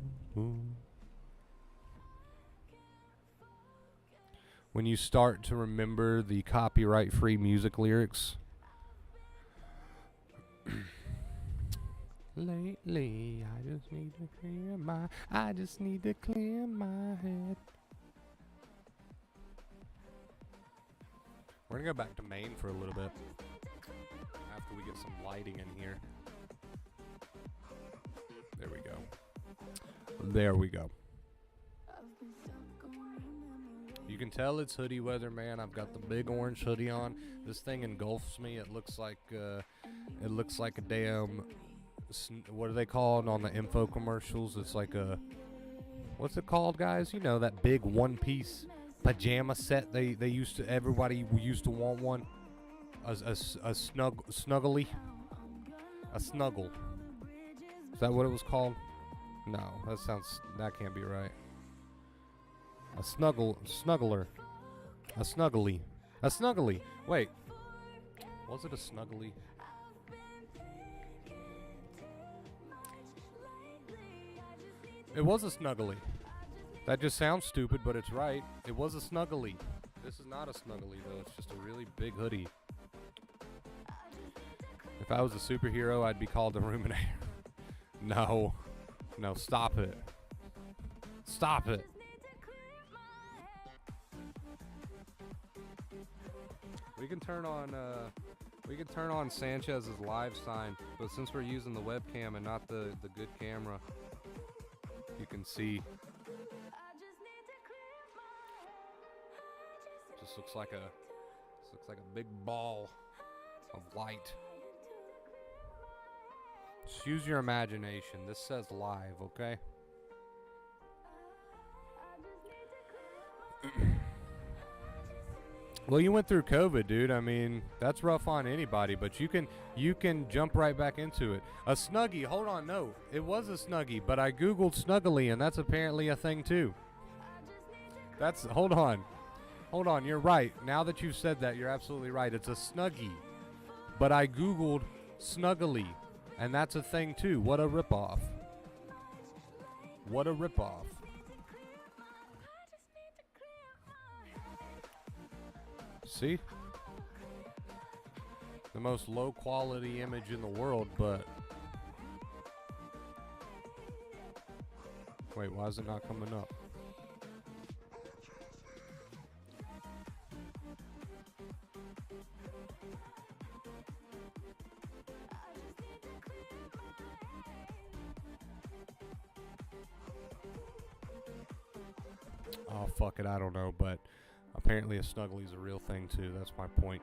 When you start to remember the copyright-free music lyrics. Lately, I just need to clear my head. We're gonna go back to Maine for a little bit. after we get some lighting in here. There we go. There we go. You can tell it's hoodie weather, man. I've got the big orange hoodie on. This thing engulfs me. It looks like a damn, what are they called on the info commercials? It's like a, what's it called, guys? You know, that big one-piece pajama set they used to, everybody used to want one. A snuggly. A snuggle. Is that what it was called? No, that can't be right. A snuggler. A snuggly. Wait. Was it a snuggly? It was a snuggly. That just sounds stupid, but it's right. It was a snuggly. This is not a snuggly, though. It's just a really big hoodie. If I was a superhero, I'd be called the Ruminator. No. No, stop it. Stop it. We can turn on Sanchez's live sign, but since we're using the webcam and not the good camera, you can see. Just looks like a big ball of light. Just use your imagination. This says live, okay? Well, you went through COVID, dude. I mean, that's rough on anybody, but you can jump right back into it. A Snuggie, hold on, no. It was a Snuggie, but I Googled Snuggly, and that's apparently a thing too. Hold on, you're right. Now that you've said that, you're absolutely right. It's a Snuggie, but I Googled Snuggly, and that's a thing too. What a ripoff. What a ripoff. See? The most low quality image in the world, but wait, why is it not coming up? Oh, fuck it, I don't know, but apparently a Snuggly's a real thing too. That's my point.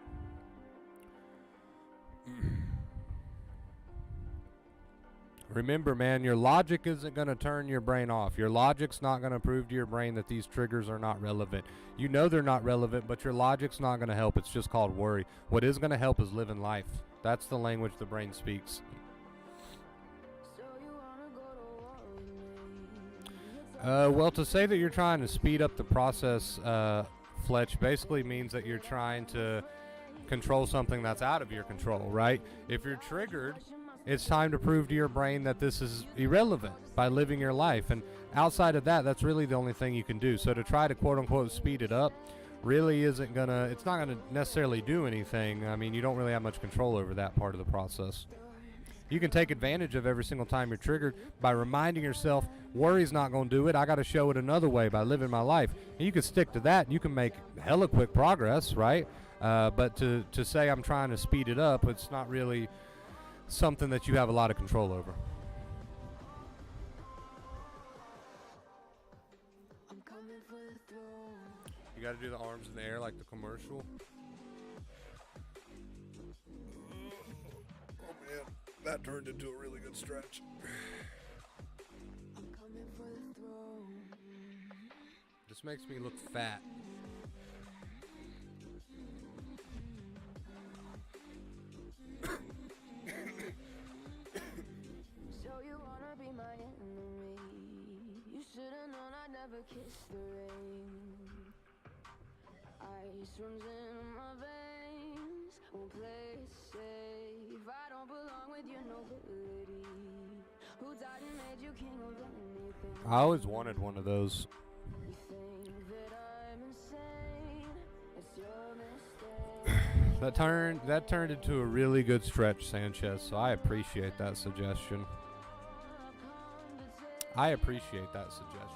Remember, man, your logic isn't going to turn your brain off. Your logic's not going to prove to your brain that these triggers are not relevant. You know they're not relevant, but your logic's not going to help. It's just called worry. What is going to help is living life. That's the language the brain speaks. Well, to say that you're trying to speed up the process, Fletch, basically means that you're trying to control something that's out of your control, right? If you're triggered, it's time to prove to your brain that this is irrelevant by living your life. And outside of that, that's really the only thing you can do. So to try to quote-unquote speed it up really it's not going to necessarily do anything. I mean, you don't really have much control over that part of the process. You can take advantage of every single time you're triggered by reminding yourself, worry's not going to do it. I got to show it another way by living my life. And you can stick to that. You can make hella quick progress, right? But to say I'm trying to speed it up, it's not really something that you have a lot of control over. You got to do the arms in the air like the commercial. Oh man, that turned into a really good stretch. This makes me look fat. So you wanna be my enemy? You should've known I'd never kiss the rain. Ice runs in my veins, won't play it safe. I don't belong with your nobility. Who died and made you king of anything? I always wanted one of those. You think that I'm insane? It's your mistake. That turned into a really good stretch, Sanchez, so I appreciate that suggestion. I appreciate that suggestion.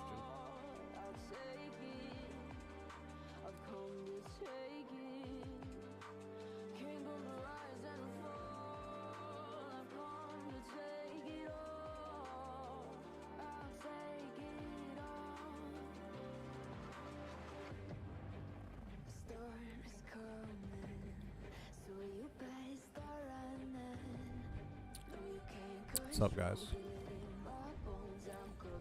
What's up, guys?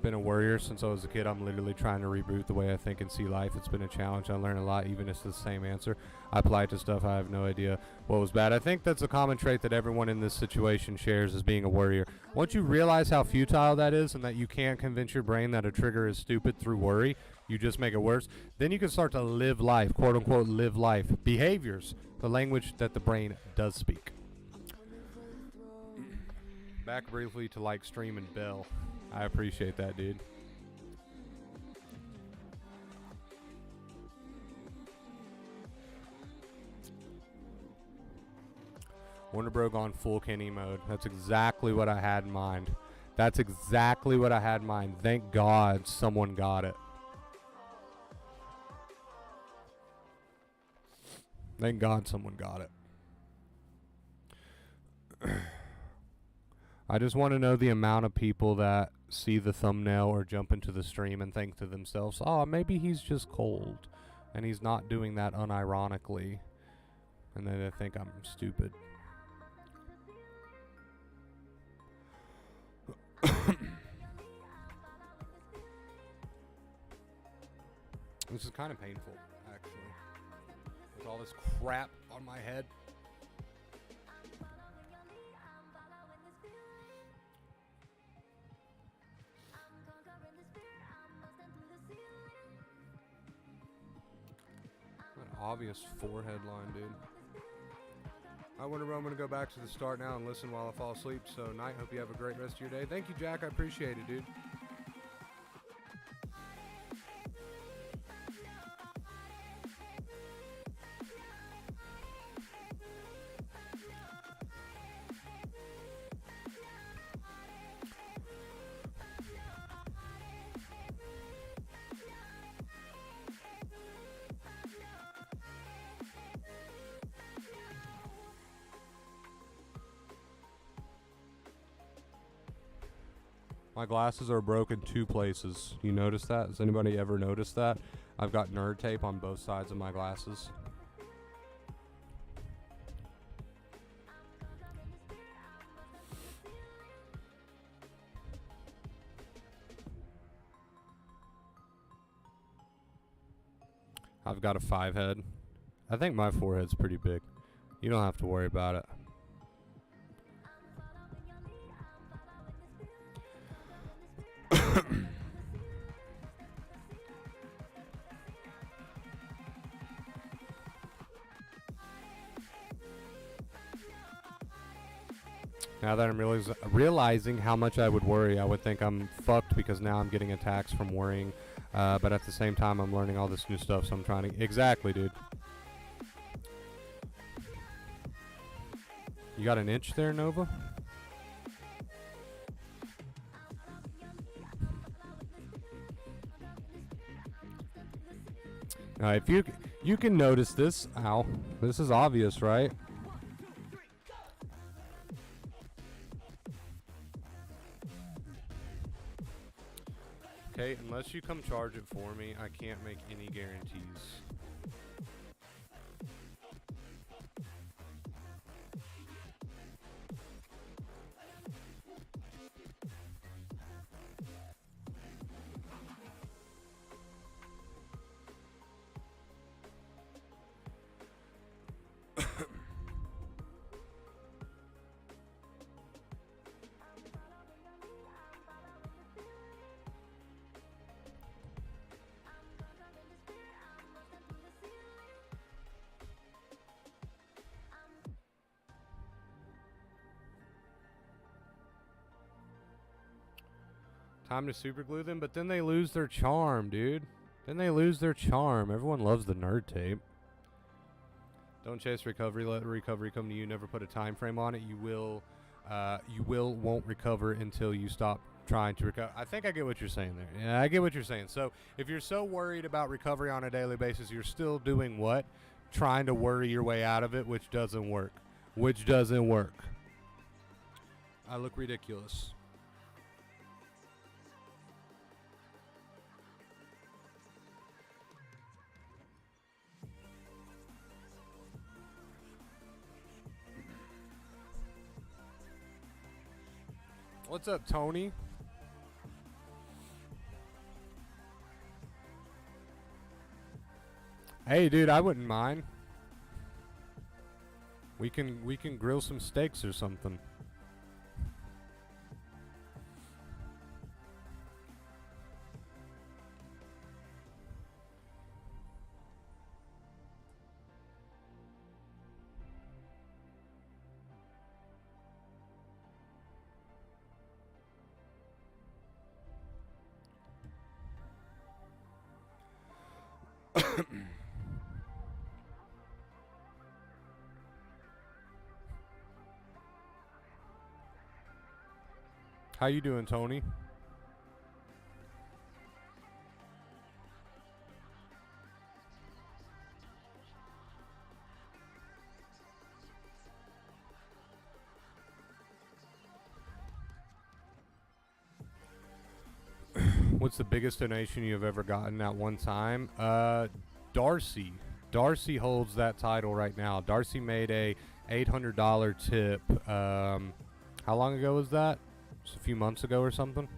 Been a worrier since I was a kid. I'm literally trying to reboot the way I think and see life. It's been a challenge. I learn a lot, even if it's the same answer. I apply it to stuff. I have no idea what was bad. I think that's a common trait that everyone in this situation shares, as being a worrier. Once you realize how futile that is and that you can't convince your brain that a trigger is stupid through worry, you just make it worse, then you can start to live life, quote unquote live life. Behaviors, the language that the brain does speak. Back briefly to like, stream, and bell. I appreciate that, dude. Warner Bro. Gone full Kenny mode. That's exactly what I had in mind. That's exactly what I had in mind. Thank God someone got it. Thank God someone got it. I just want to know the amount of people that see the thumbnail or jump into the stream and think to themselves, oh, maybe he's just cold. And he's not doing that unironically. And then they think I'm stupid. This is kind of painful, actually. With all this crap on my head. Obvious forehead line, dude. I wonder if I'm going to go back to the start now and listen while I fall asleep. So, night. Hope you have a great rest of your day. Thank you, Jack. I appreciate it, dude. My glasses are broken 2 places. You notice that? Has anybody ever noticed that? I've got nerd tape on both sides of my glasses. I've got a 5 head. I think my forehead's pretty big. You don't have to worry about it. Now that I'm realizing how much I would worry, I would think I'm fucked because now I'm getting attacks from worrying. But at the same time, I'm learning all this new stuff, so I'm trying to... Exactly, dude. You got an inch there, Nova? If you can notice this... Ow. This is obvious, right? Okay, unless you come charge it for me, I can't make any guarantees. Time to super glue them, but then they lose their charm, dude. Then they lose their charm. Everyone loves the nerd tape. Don't chase recovery. Let recovery come to you. Never put a time frame on it. You won't recover until you stop trying to recover. I think I get what you're saying there. Yeah, I get what you're saying. So if you're so worried about recovery on a daily basis, you're still doing what? Trying to worry your way out of it, which doesn't work. Which doesn't work. I look ridiculous. What's up, Tony? Hey, dude, I wouldn't mind. We can grill some steaks or something. How you doing, Tony? What's the biggest donation you've ever gotten at one time? Darcy. Darcy holds that title right now. Darcy made a $800 tip. How long ago was that? Just a few months ago or something.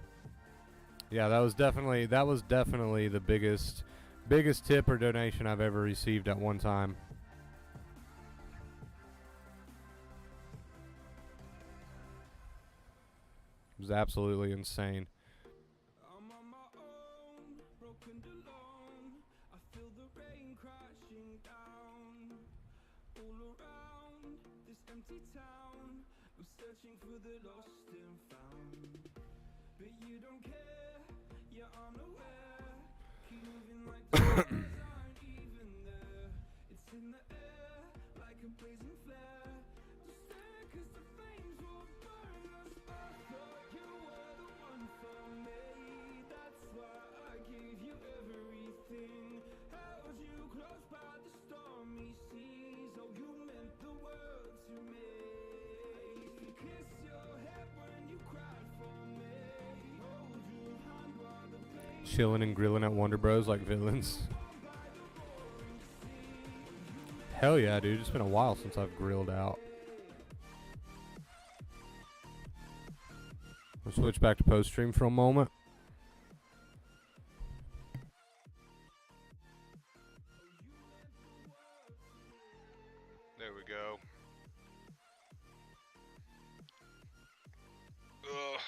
Yeah, that was definitely the biggest tip or donation I've ever received at one time. It was absolutely insane. For the lost and found, but you don't care, you're unaware, keep moving like the stars aren't even there, it's in the air, like a blazing flare, just stare cause the flames will burn us, I thought you were the one for me, that's why I gave you everything, held you close by the stormy seas, oh you meant the world to me. Kiss your head when you cried for me. Hold your hand while the pain. Chilling and grilling at Wonder Bros like villains. Hell yeah, dude. It's been a while since I've grilled out. We'll switch back to post stream for a moment. There we go. Ugh.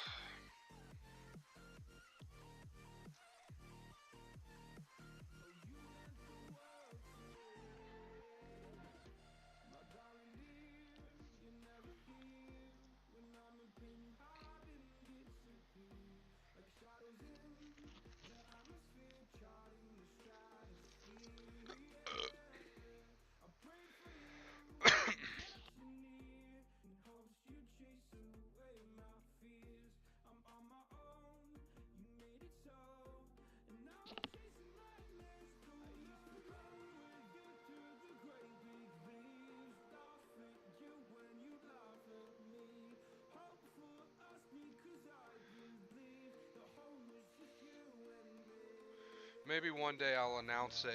Maybe one day I'll announce a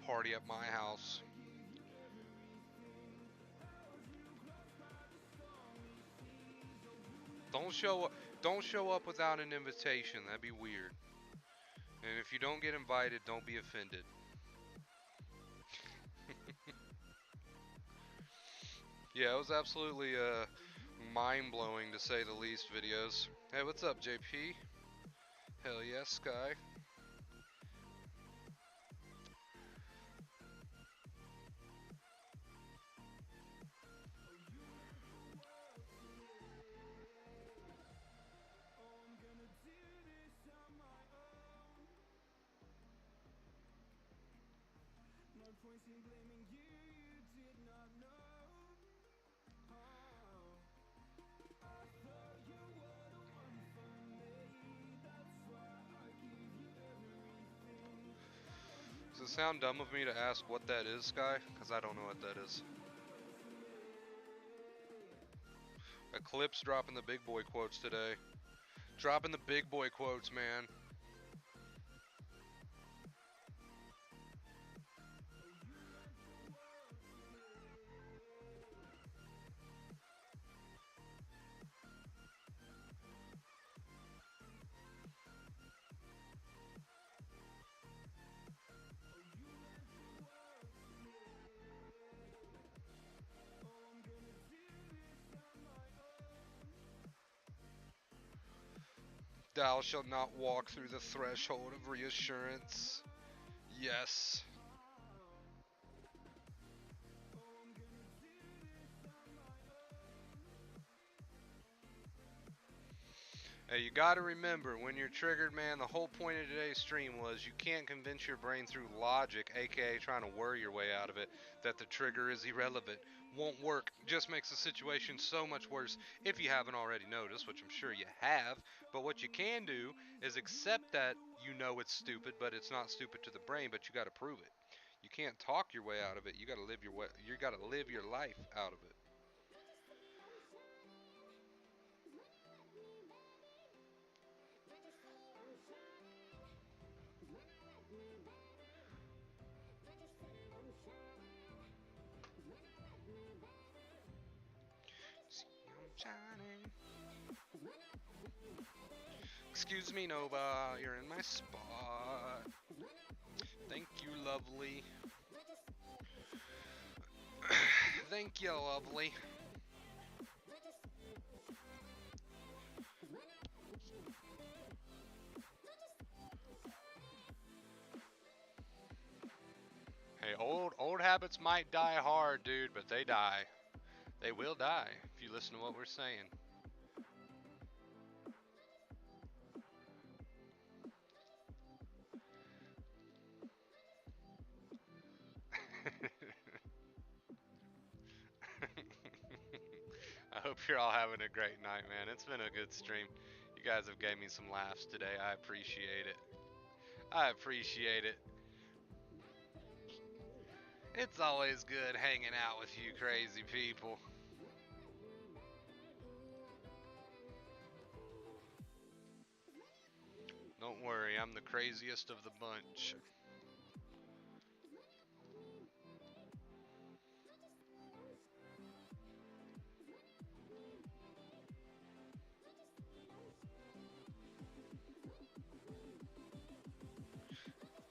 party at my house. Don't show up without an invitation. That'd be weird. And if you don't get invited, don't be offended. Yeah, it was absolutely mind-blowing to say the least videos. Hey, what's up, JP? Hell yes, Sky. Does it sound dumb of me to ask what that is, Sky? Because I don't know what that is. Eclipse dropping the big boy quotes today. Dropping the big boy quotes, man. Thou shalt not walk through the threshold of reassurance. Yes. Hey, you gotta remember, when you're triggered, man, the whole point of today's stream was you can't convince your brain through logic, aka trying to worry your way out of it, that the trigger is irrelevant. Won't work. Just makes the situation so much worse if you haven't already noticed, which I'm sure you have. But what you can do is accept that you know it's stupid, but it's not stupid to the brain, but you gotta prove it. You can't talk your way out of it. You gotta live your way, you gotta live your life out of it. See, I'm shining. Excuse me, Nova, you're in my spot. Thank you, lovely. Thank you, lovely. Hey, old habits might die hard, dude, but they die. They will die if you listen to what we're saying. I hope you're all having a great night, man. It's been a good stream. You guys have gave me some laughs today. I appreciate it. I appreciate it. It's always good hanging out with you crazy people. Don't worry, I'm the craziest of the bunch.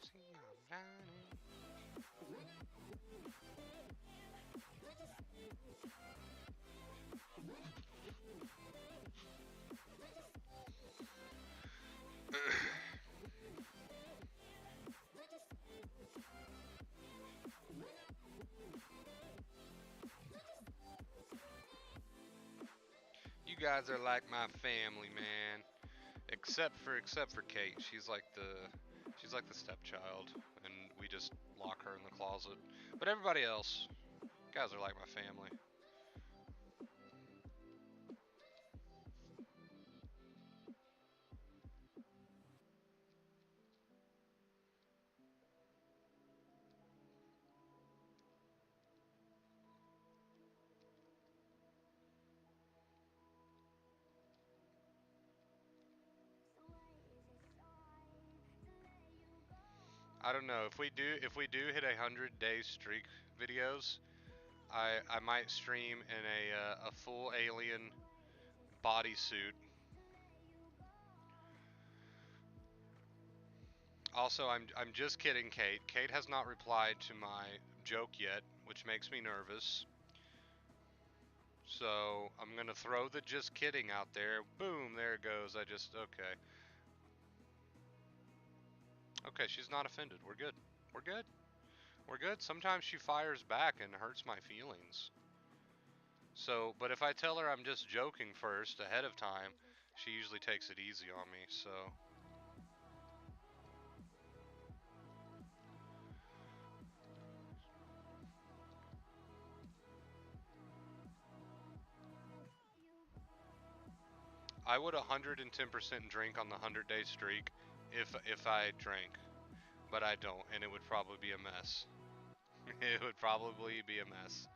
See, I'm shining. You guys are like my family, man. Except for Kate. She's like the stepchild, and we just lock her in the closet. But everybody else, you guys are like my family. I don't know if we do hit 100-day streak videos. I might stream in a full alien bodysuit. Also, I'm just kidding, Kate. Kate has not replied to my joke yet, which makes me nervous. So I'm gonna throw the just kidding out there. Boom, there it goes. Okay. Okay, she's not offended. We're good. We're good. We're good. Sometimes she fires back and hurts my feelings. So, but if I tell her I'm just joking first ahead of time, she usually takes it easy on me. So, I would 110% drink on the 100-day streak if I drank, but I don't, and it would probably be a mess. It would probably be a mess.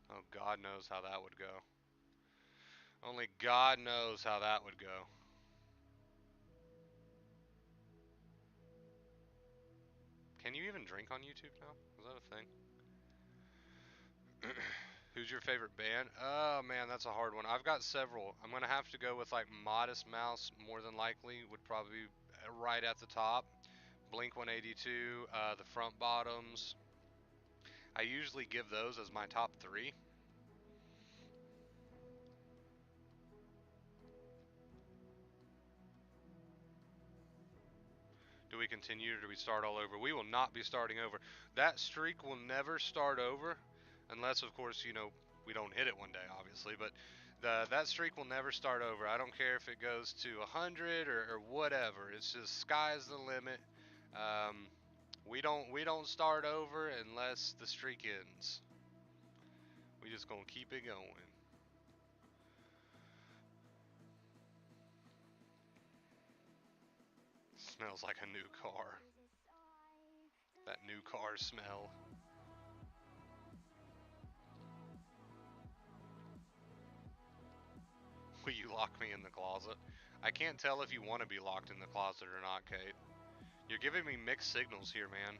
Oh, God knows how that would go. Only God knows how that would go. Can you even drink on YouTube now? Is that a thing? Who's your favorite band? Oh man, that's a hard one. I've got several. I'm gonna have to go with like Modest Mouse. More than likely, would probably be right at the top. Blink 182, the Front Bottoms. I usually give those as my top three. we continue or do we start all over? We will not be starting over. That streak will never start over unless, of course, you know, we don't hit it one day, obviously. But that streak will never start over. I don't care if it goes to 100 or whatever. It's just sky's the limit. We don't start over unless the streak ends. We just gonna keep it going. Smells like a new car. That new car smell. Will you lock me in the closet? I can't tell if you want to be locked in the closet or not, Kate. You're giving me mixed signals here, man.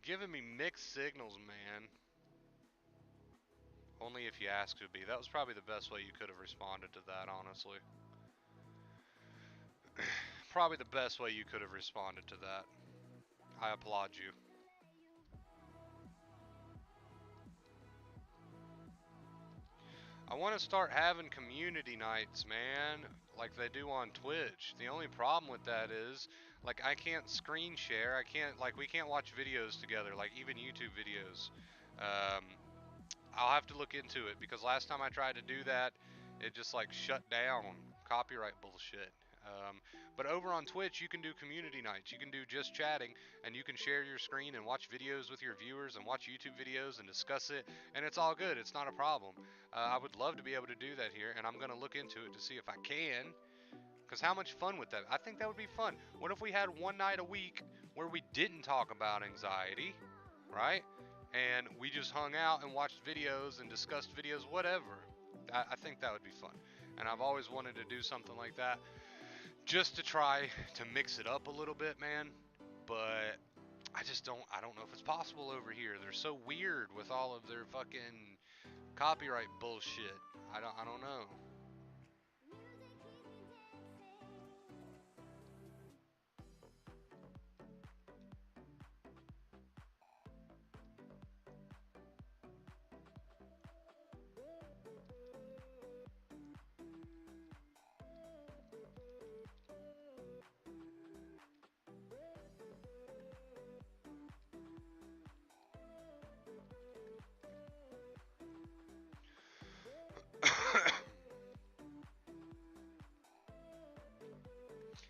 Giving me mixed signals, man. Only if you asked to be. That was probably the best way you could have responded to that, honestly. Probably the best way you could have responded to that. I applaud you. I want to start having community nights, man, like they do on Twitch. The only problem with that is, like, I can't screen share. I can't, like, we can't watch videos together, like, even YouTube videos. Um, I'll have to look into it because last time I tried to do that, it just, like, shut down. Copyright bullshit. But over on Twitch, you can do community nights. You can do just chatting, and you can share your screen and watch videos with your viewers and watch YouTube videos and discuss it, and it's all good. It's not a problem. I would love to be able to do that here, and I'm going to look into it to see if I can, because how much fun would that? I think that would be fun. What if we had one night a week where we didn't talk about anxiety, right? And we just hung out and watched videos and discussed videos, whatever. I think that would be fun. And I've always wanted to do something like that just to try to mix it up a little bit, man. But I don't know if it's possible over here. They're so weird with all of their fucking copyright bullshit. I don't know.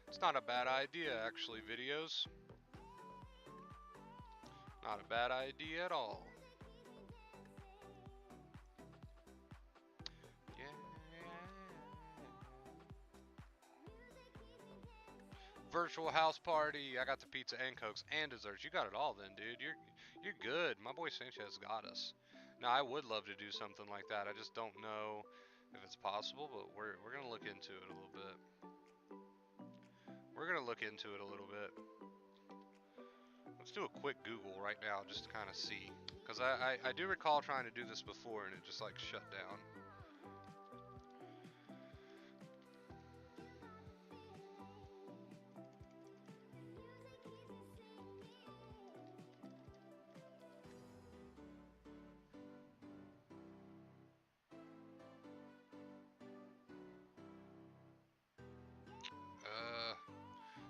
It's not a bad idea, actually, videos. Not a bad idea at all. Yeah. Virtual house party. I got the pizza and cokes and desserts. You got it all then, dude. You're good. My boy Sanchez got us. Now I would love to do something like that. I just don't know if it's possible, but we're gonna look into it a little bit. We're gonna look into it a little bit. Let's do a quick Google right now just to kind of see. Because I do recall trying to do this before and it just like shut down.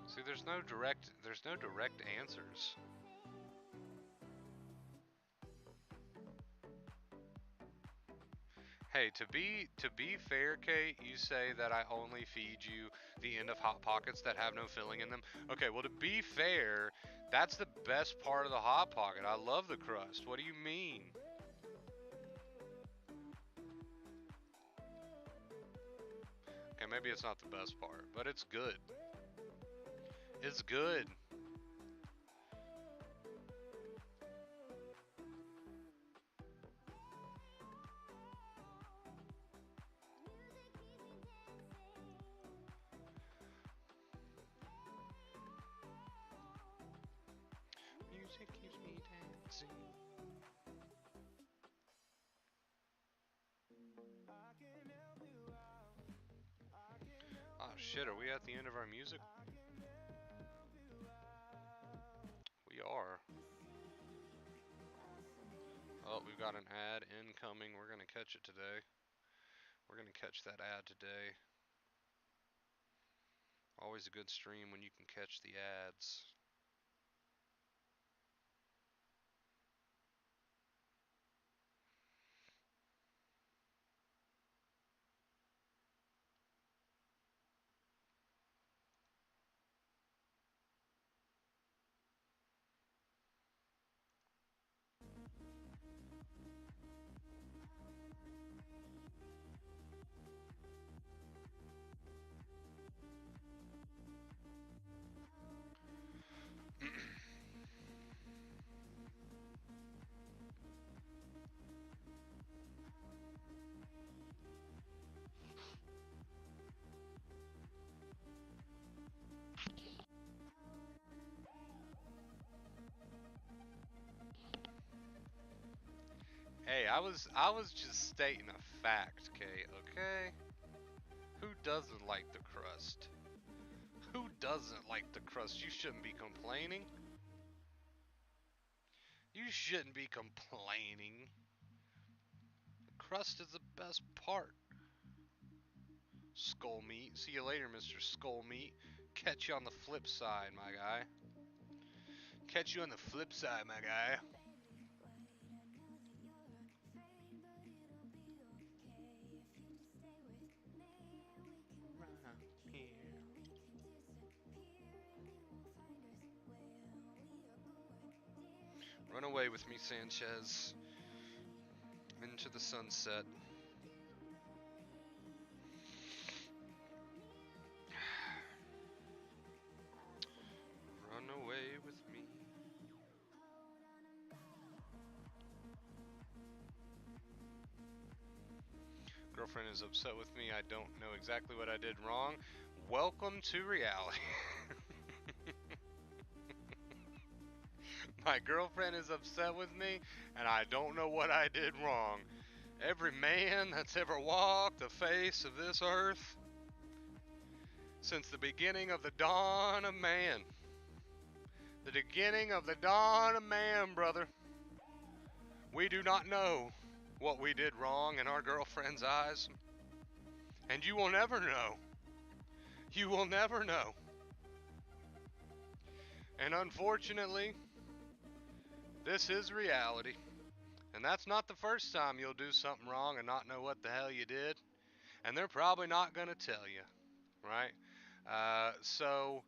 See, there's no direct answers. Hey, to be fair, Kate, you say that I only feed you the end of Hot Pockets that have no filling in them. Okay, well, to be fair, that's the best part of the Hot Pocket. I love the crust. What do you mean? Okay, maybe it's not the best part, but it's good. It's good. Music keeps me dancing. Oh shit, are we at the end of our music? We are. Oh, we've We've got an ad incoming. We're going to catch it today. We're going to catch that ad today. Always a good stream when you can catch the ads. Hey, I was just stating a fact, Kay, okay? Who doesn't like the crust? Who doesn't like the crust? You shouldn't be complaining. You shouldn't be complaining. The crust is the best part. Skull meat. See you later, Mr. Skull Meat. Catch you on the flip side, my guy. Catch you on the flip side, my guy. Run away with me, Sanchez. Into the sunset. Run away with me. Girlfriend is upset with me. I don't know exactly what I did wrong. Welcome to reality. My girlfriend is upset with me, and I don't know what I did wrong. Every man that's ever walked the face of this earth, since the beginning of the dawn of man. The beginning of the dawn of man, brother. We do not know what we did wrong in our girlfriend's eyes. And you will never know. You will never know. And unfortunately, this is reality. And that's not the first time you'll do something wrong and not know what the hell you did. And they're probably not going to tell you, right? So,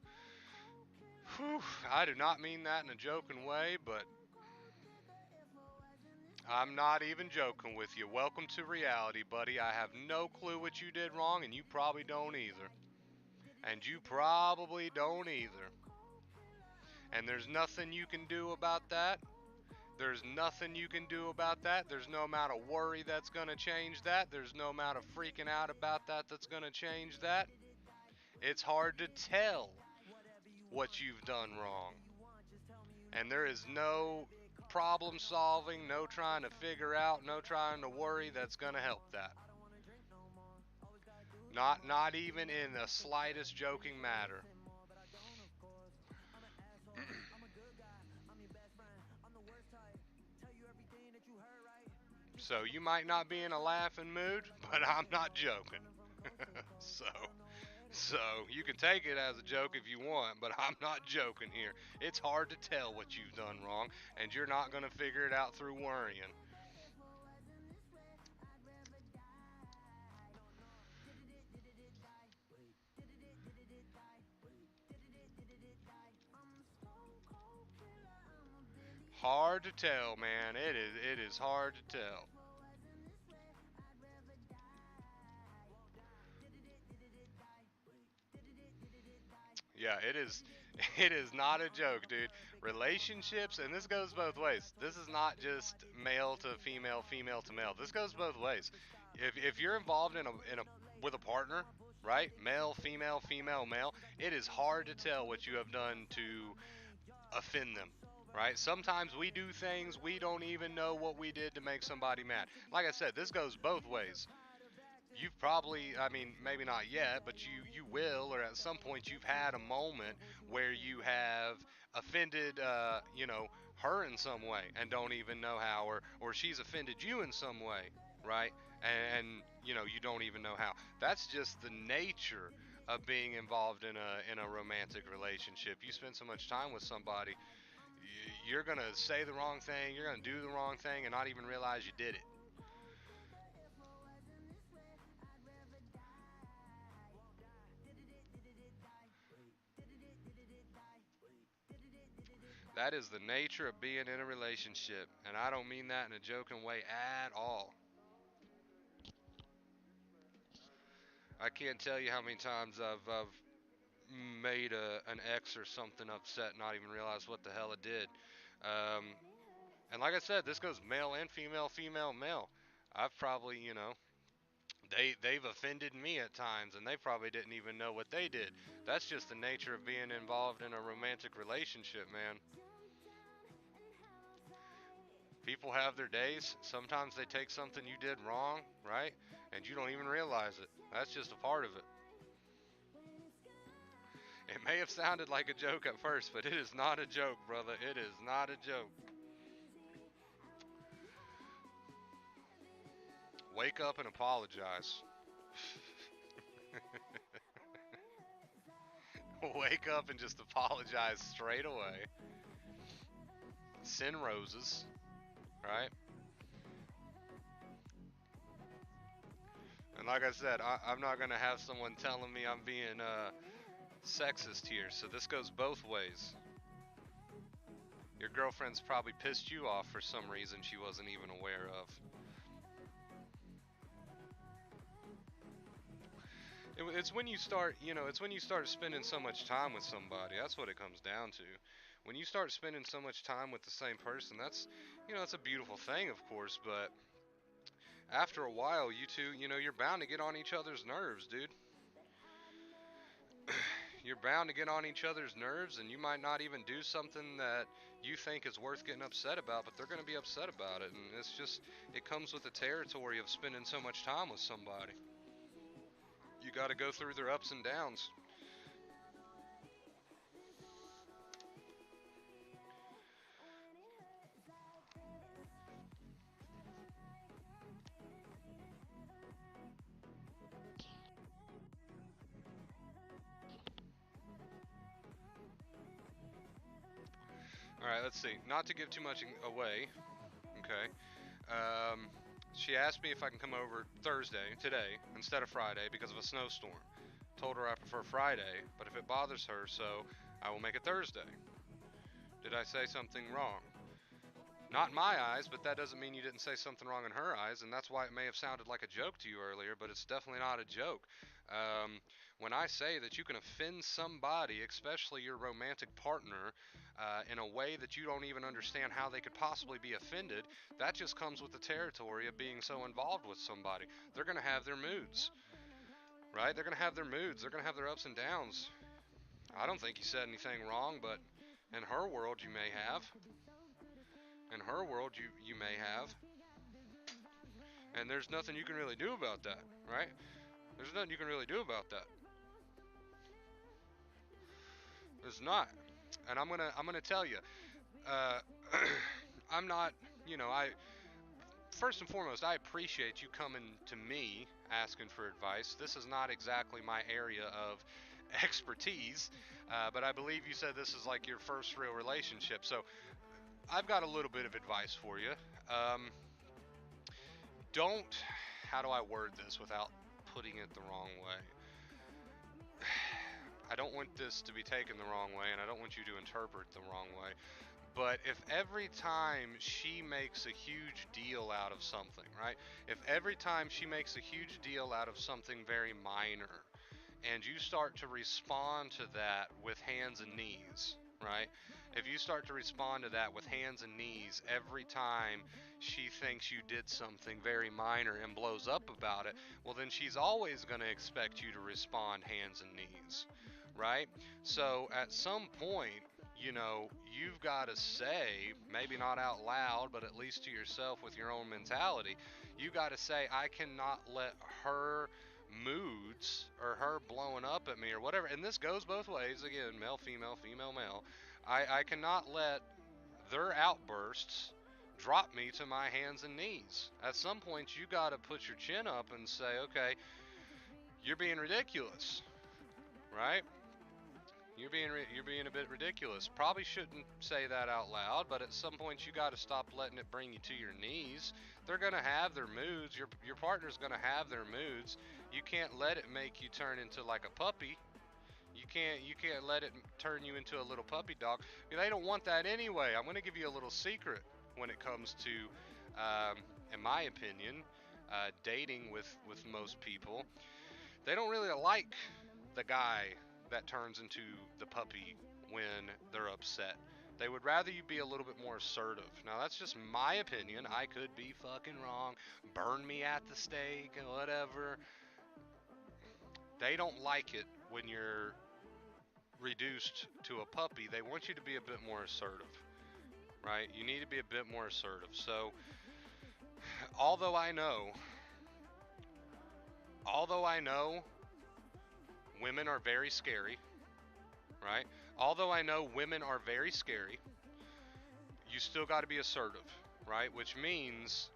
whew, I do not mean that in a joking way, but I'm not even joking with you. Welcome to reality, buddy. I have no clue what you did wrong, and you probably don't either. And you probably don't either. And there's nothing you can do about that. There's nothing you can do about that. There's no amount of worry that's going to change that. There's no amount of freaking out about that that's going to change that. It's hard to tell what you've done wrong. And there is no problem solving, no trying to figure out, no trying to worry that's going to help that. Not even in the slightest joking matter. So you might not be in a laughing mood, but I'm not joking. So you can take it as a joke if you want, but I'm not joking here. It's hard to tell what you've done wrong, and you're not going to figure it out through worrying. Hard to tell, man. It is hard to tell. Yeah, it is. It is not a joke, dude. Relationships, and this goes both ways. This is not just male to female, female to male. This goes both ways. If you're involved in a with a partner, right? Male, female, female, male. It is hard to tell what you have done to offend them. Right? Sometimes we do things we don't even know what we did to make somebody mad. Like I said, this goes both ways. You've probably, I mean, maybe not yet, but you will, or at some point you've had a moment where you have offended, her in some way and don't even know how, or she's offended you in some way, right? And you don't even know how. That's just the nature of being involved in a romantic relationship. You spend so much time with somebody, you're gonna say the wrong thing, you're gonna do the wrong thing, and not even realize you did it. That is the nature of being in a relationship, and I don't mean that in a joking way at all. I can't tell you how many times I've made an ex or something upset, and not even realize what the hell it did. Um, and like I said, this goes male and female, female, male. I've probably, they've offended me at times, and they probably didn't even know what they did. That's just the nature of being involved in a romantic relationship, man. People have their days. Sometimes they take something you did wrong, right? And you don't even realize it. That's just a part of it. It may have sounded like a joke at first, but it is not a joke, brother. It is not a joke. Wake up and apologize. Wake up and just apologize straight away. Send roses, right? And like I said, I'm not going to have someone telling me I'm being sexist here, so this goes both ways. Your girlfriend's probably pissed you off for some reason she wasn't even aware of. It's when you start, it's when you start spending so much time with somebody. That's what it comes down to. When you start spending so much time with the same person, it's a beautiful thing, of course, but after a while, you two, you're bound to get on each other's nerves, dude. You're bound to get on each other's nerves, and you might not even do something that you think is worth getting upset about, but they're going to be upset about it. And it comes with the territory of spending so much time with somebody. You got to go through their ups and downs. All right, let's see. Not to give too much away, okay? Um, she asked me if I can come over today, instead of Friday because of a snowstorm. Told her I prefer Friday, but if it bothers her, so I will make it Thursday. Did I say something wrong? Not in my eyes, but that doesn't mean you didn't say something wrong in her eyes, and that's why it may have sounded like a joke to you earlier, but it's definitely not a joke. When I say that you can offend somebody, especially your romantic partner, in a way that you don't even understand how they could possibly be offended, that just comes with the territory of being so involved with somebody. They're going to have their moods, right? They're going to have their moods. They're going to have their ups and downs. I don't think you said anything wrong, but in her world, you may have. In her world, you may have. And there's nothing you can really do about that, right? There's nothing you can really do about that. There's not. And I'm gonna tell you, uh, I'm not, I first and foremost, I appreciate you coming to me asking for advice. This is not exactly my area of expertise, but I believe you said this is like your first real relationship. So I've got a little bit of advice for you. Um, don't, how do I word this without putting it the wrong way? I don't want this to be taken the wrong way, and I don't want you to interpret the wrong way. But if every time she makes a huge deal out of something, right? If every time she makes a huge deal out of something very minor, and you start to respond to that with hands and knees, right? If you start to respond to that with hands and knees every time she thinks you did something very minor and blows up about it, well, then she's always going to expect you to respond hands and knees, right? So at some point, you've got to say, maybe not out loud, but at least to yourself with your own mentality, you got to say, I cannot let her moods or her blowing up at me or whatever, and this goes both ways again, male, female, female, male. I cannot let their outbursts drop me to my hands and knees. At some point, you got to put your chin up and say, okay, you're being ridiculous, right? You're being a bit ridiculous. Probably shouldn't say that out loud, but at some point you got to stop letting it bring you to your knees. They're gonna have their moods. Your partner's gonna have their moods. You can't let it make you turn into like a puppy. You can't let it turn you into a little puppy dog. They don't want that anyway. I'm gonna give you a little secret when it comes to, in my opinion, dating with most people. They don't really like the guy that turns into the puppy when they're upset. They would rather you be a little bit more assertive. Now, that's just my opinion. I could be fucking wrong. Burn me at the stake and whatever. They don't like it when you're reduced to a puppy. They want you to be a bit more assertive, right? You need to be a bit more assertive. So, although I know, although I know women are very scary, right? Although I know women are very scary, you still got to be assertive, right? Which means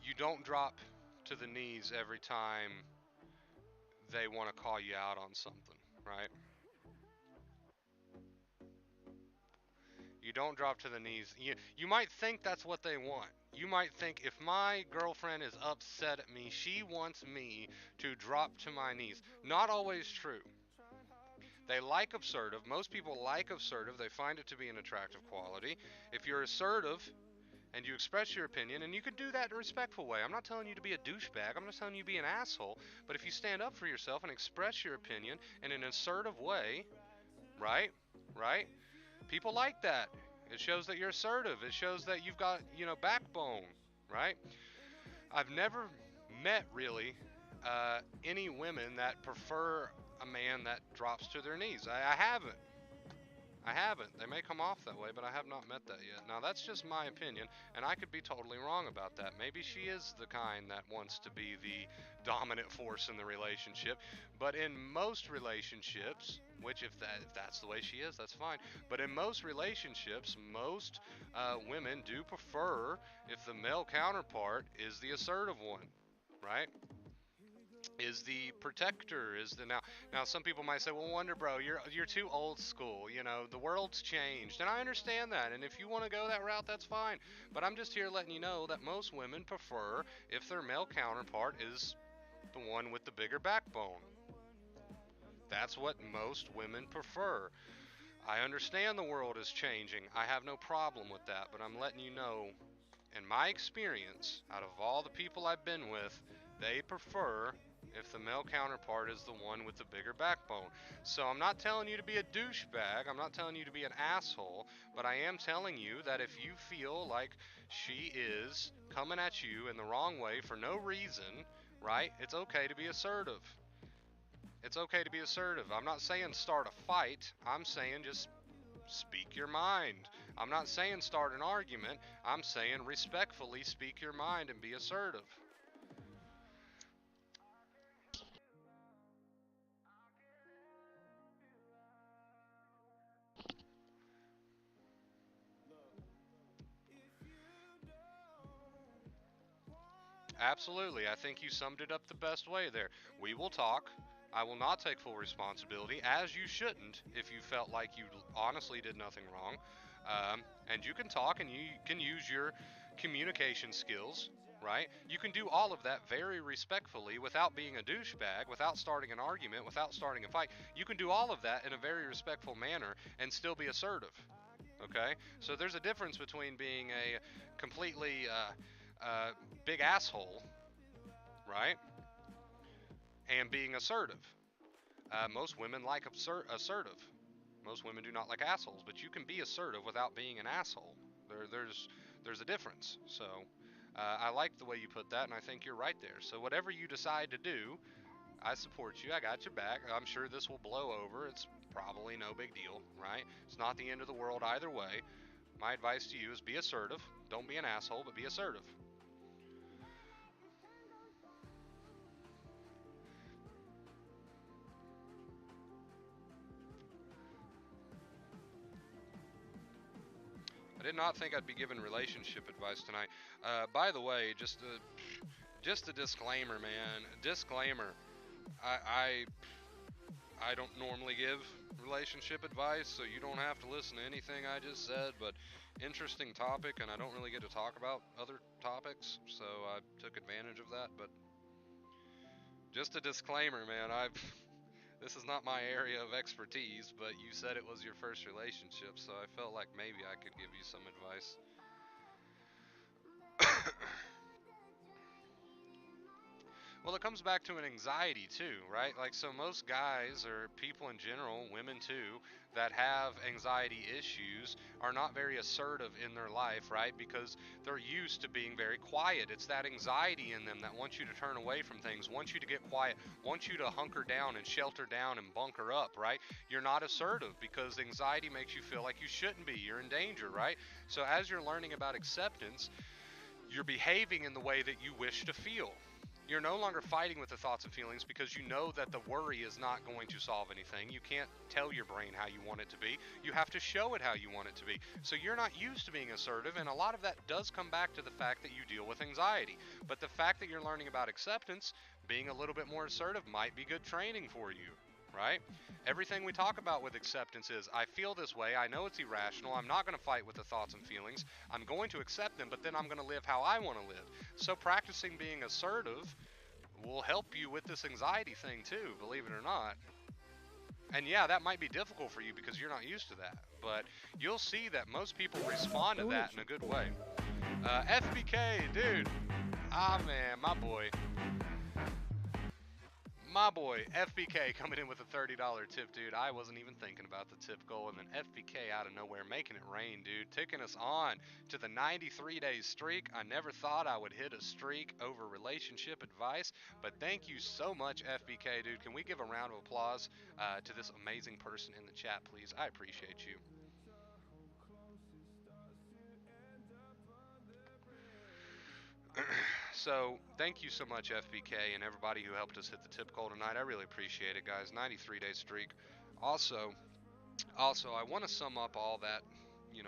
you don't drop to the knees every time they want to call you out on something, right? You don't drop to the knees. You might think that's what they want. You might think if my girlfriend is upset at me, she wants me to drop to my knees. Not always true. They like assertive. Most people like assertive. They find it to be an attractive quality. If you're assertive and you express your opinion, and you can do that in a respectful way. I'm not telling you to be a douchebag. I'm not telling you to be an asshole. But if you stand up for yourself and express your opinion in an assertive way, right? Right? People like that. It shows that you're assertive. It shows that you've got, backbone, right? I've never met really any women that prefer a man that drops to their knees. I haven't. I haven't. They may come off that way, but I have not met that yet. Now, that's just my opinion, and I could be totally wrong about that. Maybe she is the kind that wants to be the dominant force in the relationship. But in most relationships, which if that's the way she is, that's fine. But in most relationships, most women do prefer if the male counterpart is the assertive one, right? Is the protector, is the now some people might say, well, Wonder Bro, you're too old school, the world's changed, and I understand that, and if you want to go that route, that's fine, but I'm just here letting you know that most women prefer if their male counterpart is the one with the bigger backbone. That's what most women prefer. I understand the world is changing. I have no problem with that, but I'm letting you know, in my experience, out of all the people I've been with, they prefer if the male counterpart is the one with the bigger backbone. So I'm not telling you to be a douchebag. I'm not telling you to be an asshole. But I am telling you that if you feel like she is coming at you in the wrong way for no reason, right, it's okay to be assertive. It's okay to be assertive. I'm not saying start a fight. I'm saying just speak your mind. I'm not saying start an argument. I'm saying respectfully speak your mind and be assertive. Absolutely. I think you summed it up the best way there. We will talk. I will not take full responsibility, as you shouldn't if you felt like you honestly did nothing wrong. And you can talk and you can use your communication skills, right? You can do all of that very respectfully without being a douchebag, without starting an argument, without starting a fight. You can do all of that in a very respectful manner and still be assertive, okay? So there's a difference between being a completely big asshole, right? And being assertive. Most women like assertive. Most women do not like assholes, but you can be assertive without being an asshole. There's a difference. So I like the way you put that, and I think you're right there. So whatever you decide to do, I support you. I got your back. I'm sure this will blow over. It's probably no big deal, right? It's not the end of the world either way. My advice to you is be assertive. Don't be an asshole, but be assertive. I did not think I'd be giving relationship advice tonight. By the way, just a disclaimer, man. Disclaimer. I I don't normally give relationship advice, so you don't have to listen to anything I just said, but interesting topic, and I don't really get to talk about other topics, so I took advantage of that. But just a disclaimer, man. This is not my area of expertise, but you said it was your first relationship, so I felt like maybe I could give you some advice. Well, it comes back to an anxiety too, right? Like, so most guys or people in general, women too, that have anxiety issues are not very assertive in their life, right? Because they're used to being very quiet. It's that anxiety in them that wants you to turn away from things, wants you to get quiet, wants you to hunker down and shelter down and bunker up, right? You're not assertive because anxiety makes you feel like you shouldn't be. You're in danger, right? So as you're learning about acceptance, you're behaving in the way that you wish to feel. You're no longer fighting with the thoughts and feelings because you know that the worry is not going to solve anything. You can't tell your brain how you want it to be. You have to show it how you want it to be. So you're not used to being assertive, and a lot of that does come back to the fact that you deal with anxiety. But the fact that you're learning about acceptance, being a little bit more assertive might be good training for you, right? Everything we talk about with acceptance is, I feel this way, I know it's irrational, I'm not going to fight with the thoughts and feelings, I'm going to accept them, but then I'm going to live how I want to live. So practicing being assertive will help you with this anxiety thing too, believe it or not. And yeah, that might be difficult for you because you're not used to that, but you'll see that most people respond to that in a good way. FBK, dude, man, my boy, FBK coming in with a $30 tip, dude. I wasn't even thinking about the tip goal, and then FBK out of nowhere making it rain, dude. Taking us on to the 93-day streak. I never thought I would hit a streak over relationship advice, but thank you so much, FBK, dude. Can we give a round of applause to this amazing person in the chat, please? I appreciate you. So, thank you so much, FBK, and everybody who helped us hit the tip goal tonight. I really appreciate it, guys. 93-day streak. Also, I want to sum up all that.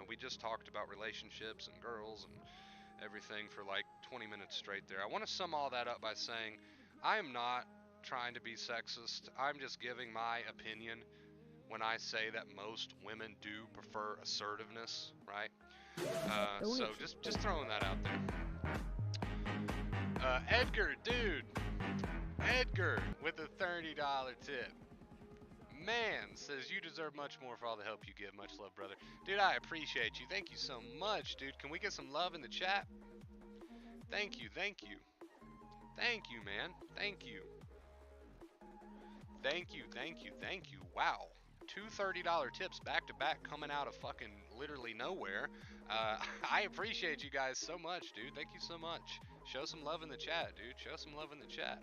We just talked about relationships and girls and everything for like 20 minutes straight there. I want to sum all that up by saying I am not trying to be sexist. I'm just giving my opinion when I say that most women do prefer assertiveness, right? So just throwing that out there. Edgar, dude. Edgar with a $30 tip. Man says you deserve much more for all the help you give. Much love, brother. Dude, I appreciate you. Thank you so much, dude. Can we get some love in the chat? Thank you, thank you. Thank you, man. Thank you. Thank you, thank you, thank you. Wow. Two $30 tips back to back coming out of fucking literally nowhere. I appreciate you guys so much, dude. Thank you so much. Show some love in the chat, dude. Show some love in the chat.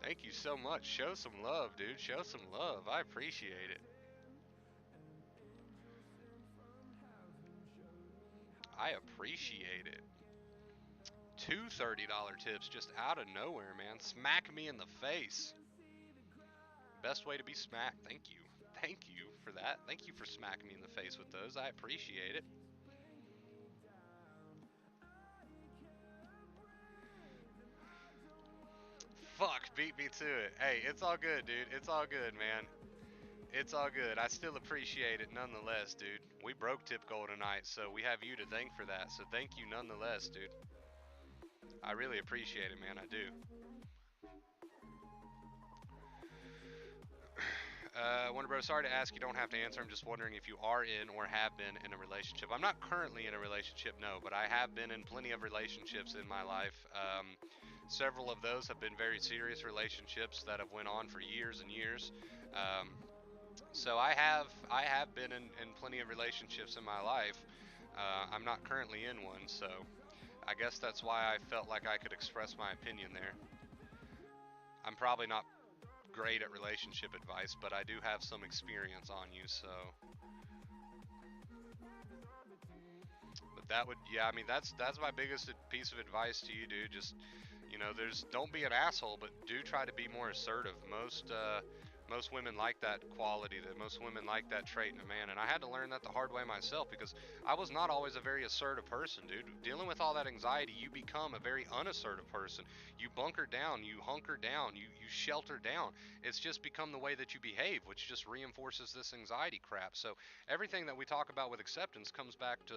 Thank you so much. Show some love, dude. Show some love. I appreciate it. I appreciate it. Two $30 tips just out of nowhere, man. Smack me in the face. Best way to be smacked. Thank you. Thank you for that. Thank you for smacking me in the face with those. I appreciate it. Fuck, beat me to it. Hey, it's all good, dude. It's all good, man. It's all good. I still appreciate it nonetheless, dude. We broke tip goal tonight, so we have you to thank for that. So thank you nonetheless, dude. I really appreciate it, man. I do. Wonder Bro, sorry to ask, you don't have to answer. I'm just wondering if you are in or have been in a relationship. I'm not currently in a relationship, no, but I have been in plenty of relationships in my life. Several of those have been very serious relationships that have went on for years and years. So I have been in plenty of relationships in my life. I'm not currently in one, so I guess that's why I felt like I could express my opinion there. I'm probably not great at relationship advice, but I do have some experience on you, so But that would, yeah, I mean, that's my biggest piece of advice to you, dude. Just, don't be an asshole, but do try to be more assertive. Most women like that quality. That most women like that trait in a man, and I had to learn that the hard way myself because I was not always a very assertive person, dude. Dealing with all that anxiety, you become a very unassertive person. You bunker down, you hunker down, you shelter down. It's just become the way that you behave, which just reinforces this anxiety crap. So everything that we talk about with acceptance comes back to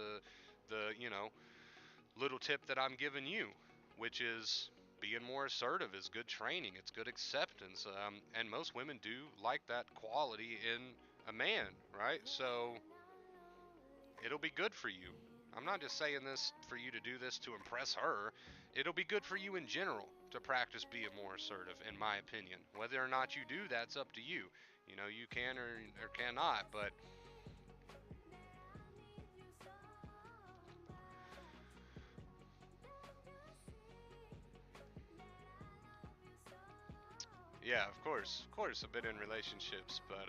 the, little tip that I'm giving you, which is being more assertive is good training. It's good acceptance. And most women do like that quality in a man, right? So it'll be good for you. I'm not just saying this for you to do this to impress her. It'll be good for you in general to practice being more assertive, in my opinion. Whether or not you do, that's up to you. You can or cannot, but yeah, of course. Of course, I've been in relationships, but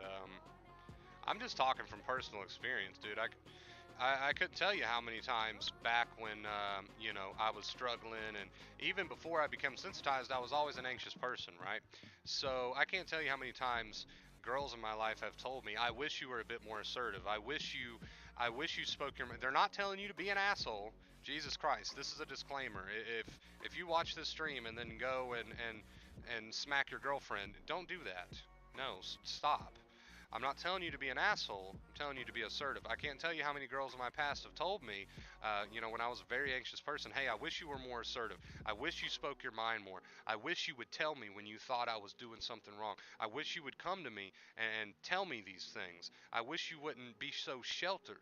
I'm just talking from personal experience, dude. I couldn't tell you how many times back when, I was struggling, and even before I became sensitized, I was always an anxious person, right? So I can't tell you how many times girls in my life have told me, "I wish you were a bit more assertive. I wish you spoke your mind." They're not telling you to be an asshole. Jesus Christ, this is a disclaimer. If you watch this stream and then go and smack your girlfriend, don't do that. No, stop. I'm not telling you to be an asshole. I'm telling you to be assertive. I can't tell you how many girls in my past have told me, when I was a very anxious person, "Hey, I wish you were more assertive. I wish you spoke your mind more. I wish you would tell me when you thought I was doing something wrong. I wish you would come to me and tell me these things. I wish you wouldn't be so sheltered,"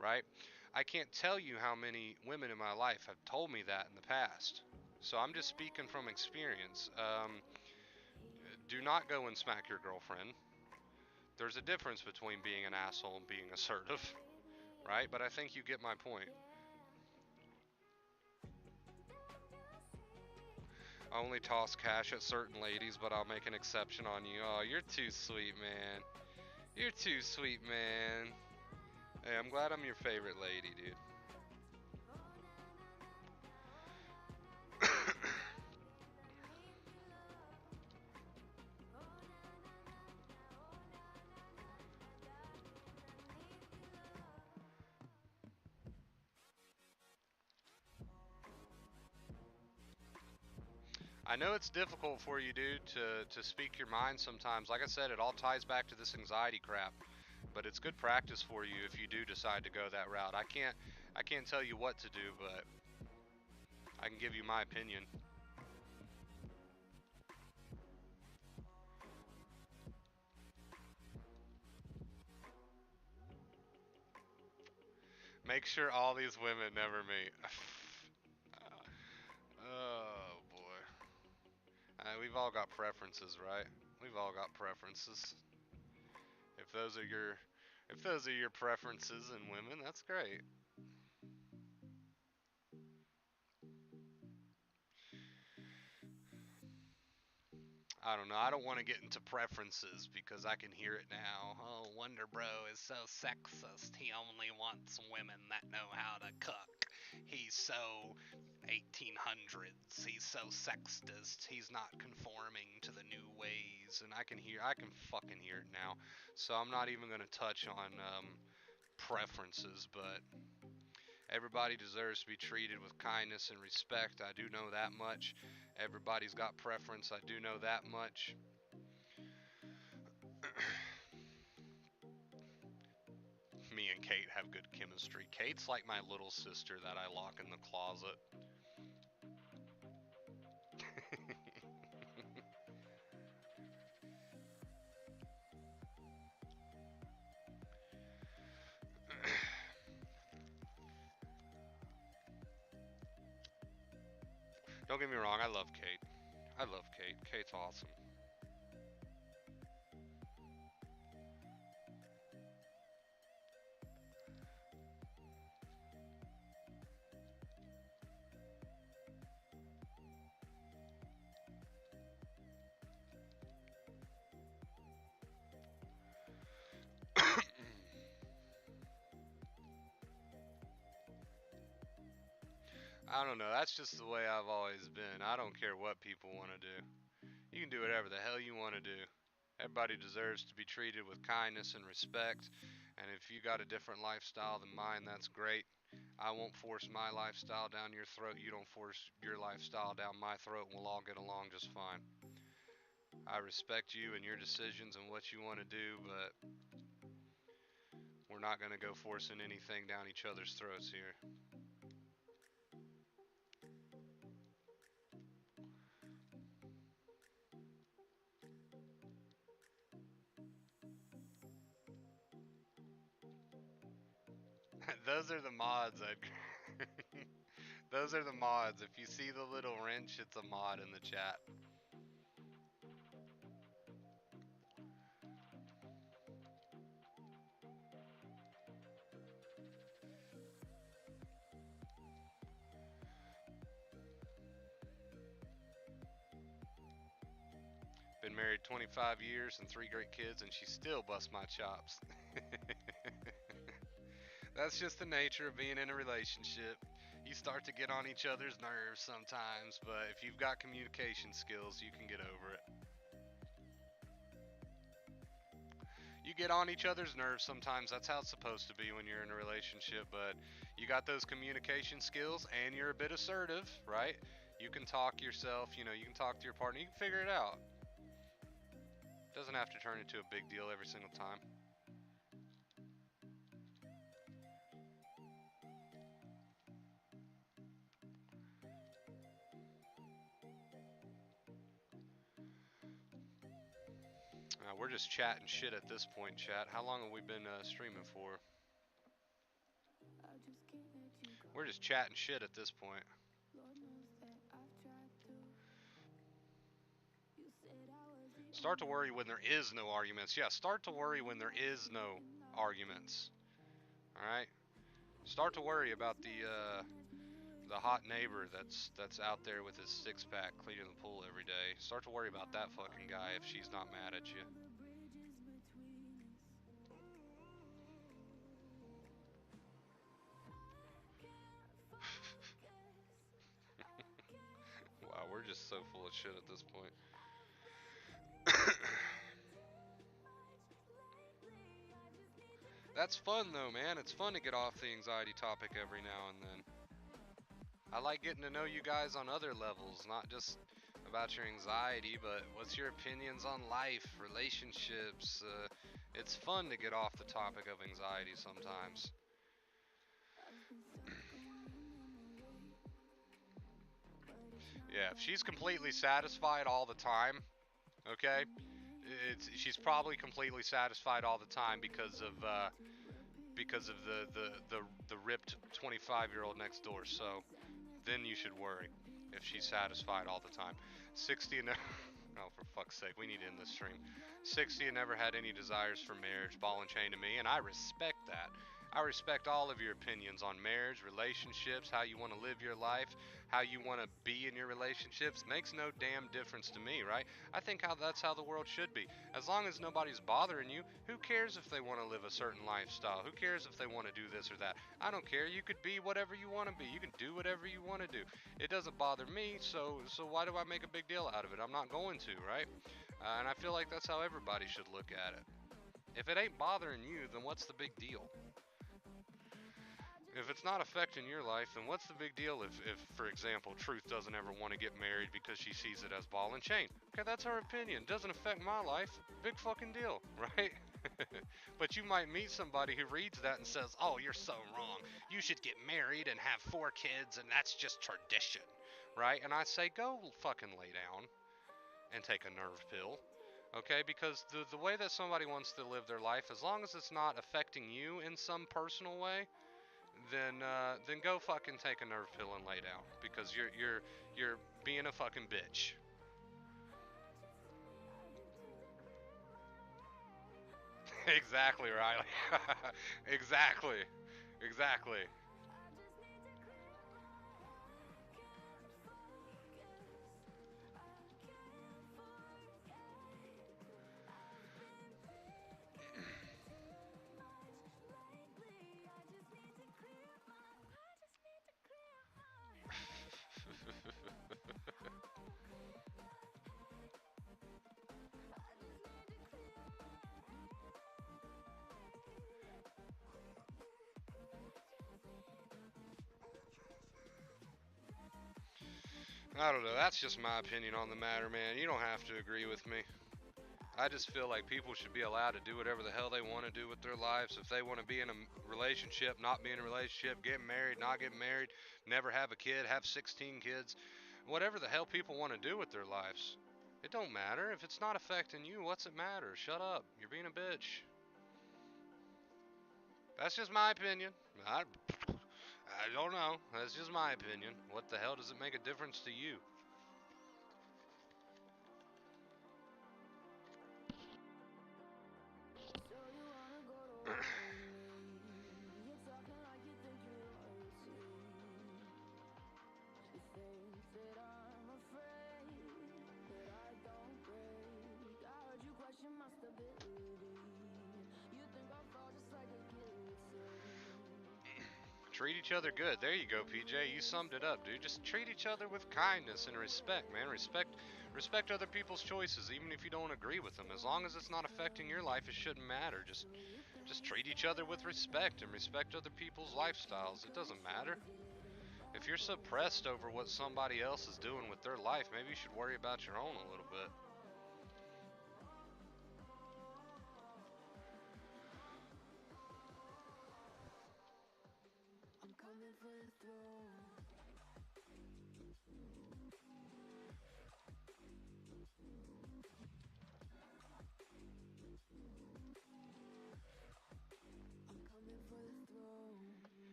right? I can't tell you how many women in my life have told me that in the past. So I'm just speaking from experience. Do not go and smack your girlfriend. There's a difference between being an asshole and being assertive, right? But I think you get my point. I only toss cash at certain ladies, but I'll make an exception on you. Oh, you're too sweet, man. You're too sweet, man. Hey, I'm glad I'm your favorite lady, dude. I know it's difficult for you, dude, to speak your mind sometimes. Like I said, it all ties back to this anxiety crap. But it's good practice for you if you do decide to go that route. I can't tell you what to do, but I can give you my opinion. Make sure all these women never meet. Oh boy. We've all got preferences, right? We've all got preferences. If those are your if those are your preferences in women, that's great. I don't know. I don't want to get into preferences because I can hear it now. Oh, Wonder Bro is so sexist. He only wants women that know how to cook. He's so 1800s. He's so sexist. He's not conforming to the new ways. And I can fucking hear it now. So I'm not even going to touch on preferences, but everybody deserves to be treated with kindness and respect. I do know that much. Everybody's got preference. I do know that much. Me and Kate have good chemistry. Kate's like my little sister that I lock in the closet. Don't get me wrong, I love Kate. I love Kate. Kate's awesome. I don't know. That's just the way I've always been. I don't care what people want to do. You can do whatever the hell you want to do. Everybody deserves to be treated with kindness and respect. And if you got a different lifestyle than mine, that's great. I won't force my lifestyle down your throat. You don't force your lifestyle down my throat, and we'll all get along just fine. I respect you and your decisions and what you want to do, but we're not going to go forcing anything down each other's throats here. Those are the mods, Edgar. Those are the mods. If you see the little wrench, it's a mod in the chat. Been married 25 years and 3 great kids, and she still busts my chops. That's just the nature of being in a relationship. You start to get on each other's nerves sometimes, but if you've got communication skills, you can get over it. You get on each other's nerves sometimes. That's how it's supposed to be when you're in a relationship, but you got those communication skills and you're a bit assertive, right? You can talk yourself, you can talk to your partner, you can figure it out. Doesn't have to turn into a big deal every single time. We're just chatting shit at this point, chat. How long have we been streaming for? We're just chatting shit at this point. Start to worry when there is no arguments. Yeah, start to worry when there is no arguments. All right. Start to worry about the hot neighbor that's out there with his 6-pack cleaning the pool every day. Start to worry about that fucking guy if she's not mad at you. Wow, we're just so full of shit at this point. That's fun though, man. It's fun to get off the anxiety topic every now and then. I like getting to know you guys on other levels, not just about your anxiety, but what's your opinions on life, relationships. It's fun to get off the topic of anxiety sometimes. Yeah, if she's completely satisfied all the time, okay, she's probably completely satisfied all the time because of the ripped 25-year-old next door. So then you should worry if she's satisfied all the time. 60 and oh, for fuck's sake, we need to end this stream. 60 and never had any desires for marriage, ball and chain to me, and I respect that. I respect all of your opinions on marriage, relationships, how you want to live your life, how you want to be in your relationships. Makes no damn difference to me, right? I think that's how the world should be. As long as nobody's bothering you, who cares if they want to live a certain lifestyle? Who cares if they want to do this or that? I don't care. You could be whatever you want to be. You can do whatever you want to do. It doesn't bother me, so why do I make a big deal out of it? I'm not going to, right? And I feel like that's how everybody should look at it. If it ain't bothering you, then what's the big deal? If it's not affecting your life, then what's the big deal if, for example, Truth doesn't ever want to get married because she sees it as ball and chain? Okay, that's her opinion. Doesn't affect my life. Big fucking deal, right? But you might meet somebody who reads that and says, oh, you're so wrong. You should get married and have 4 kids, and that's just tradition, right? And I say, go fucking lay down and take a nerve pill. Okay, because the way that somebody wants to live their life, as long as it's not affecting you in some personal way, then go fucking take a nerve pill and lay down, because you're being a fucking bitch. Exactly, Riley. Exactly. Exactly. I don't know. That's just my opinion on the matter, man. You don't have to agree with me. I just feel like people should be allowed to do whatever the hell they want to do with their lives. If they want to be in a relationship, not be in a relationship, get married, not get married, never have a kid, have 16 kids, whatever the hell people want to do with their lives. It don't matter. If it's not affecting you, what's it matter? Shut up. You're being a bitch. That's just my opinion. I don't know. That's just my opinion. What the hell does it make a difference to you? Treat each other good. There you go, PJ. You summed it up, dude. Just treat each other with kindness and respect, man. Respect other people's choices, even if you don't agree with them. As long as it's not affecting your life, it shouldn't matter. Just treat each other with respect and respect other people's lifestyles. It doesn't matter. If you're suppressed over what somebody else is doing with their life, maybe you should worry about your own a little bit.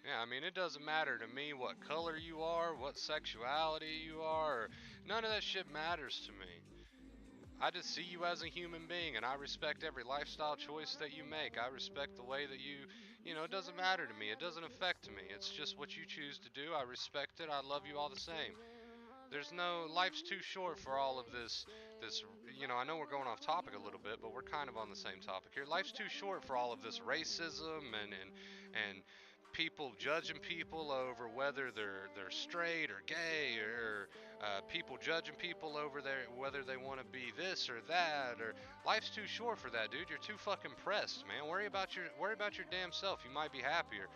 Yeah, I mean, it doesn't matter to me what color you are, what sexuality you are, or none of that shit matters to me. I just see you as a human being, and I respect every lifestyle choice that you make. I respect the way that it doesn't matter to me. It doesn't affect me. It's just what you choose to do. I respect it. I love you all the same. There's no, life's too short for all of this, I know we're going off topic a little bit, but we're kind of on the same topic here. Life's too short for all of this racism and people judging people over whether they're straight or gay, or people judging people over whether they want to be this or that. Or life's too short for that, dude. You're too fucking pressed, man. Worry about your damn self. You might be happier.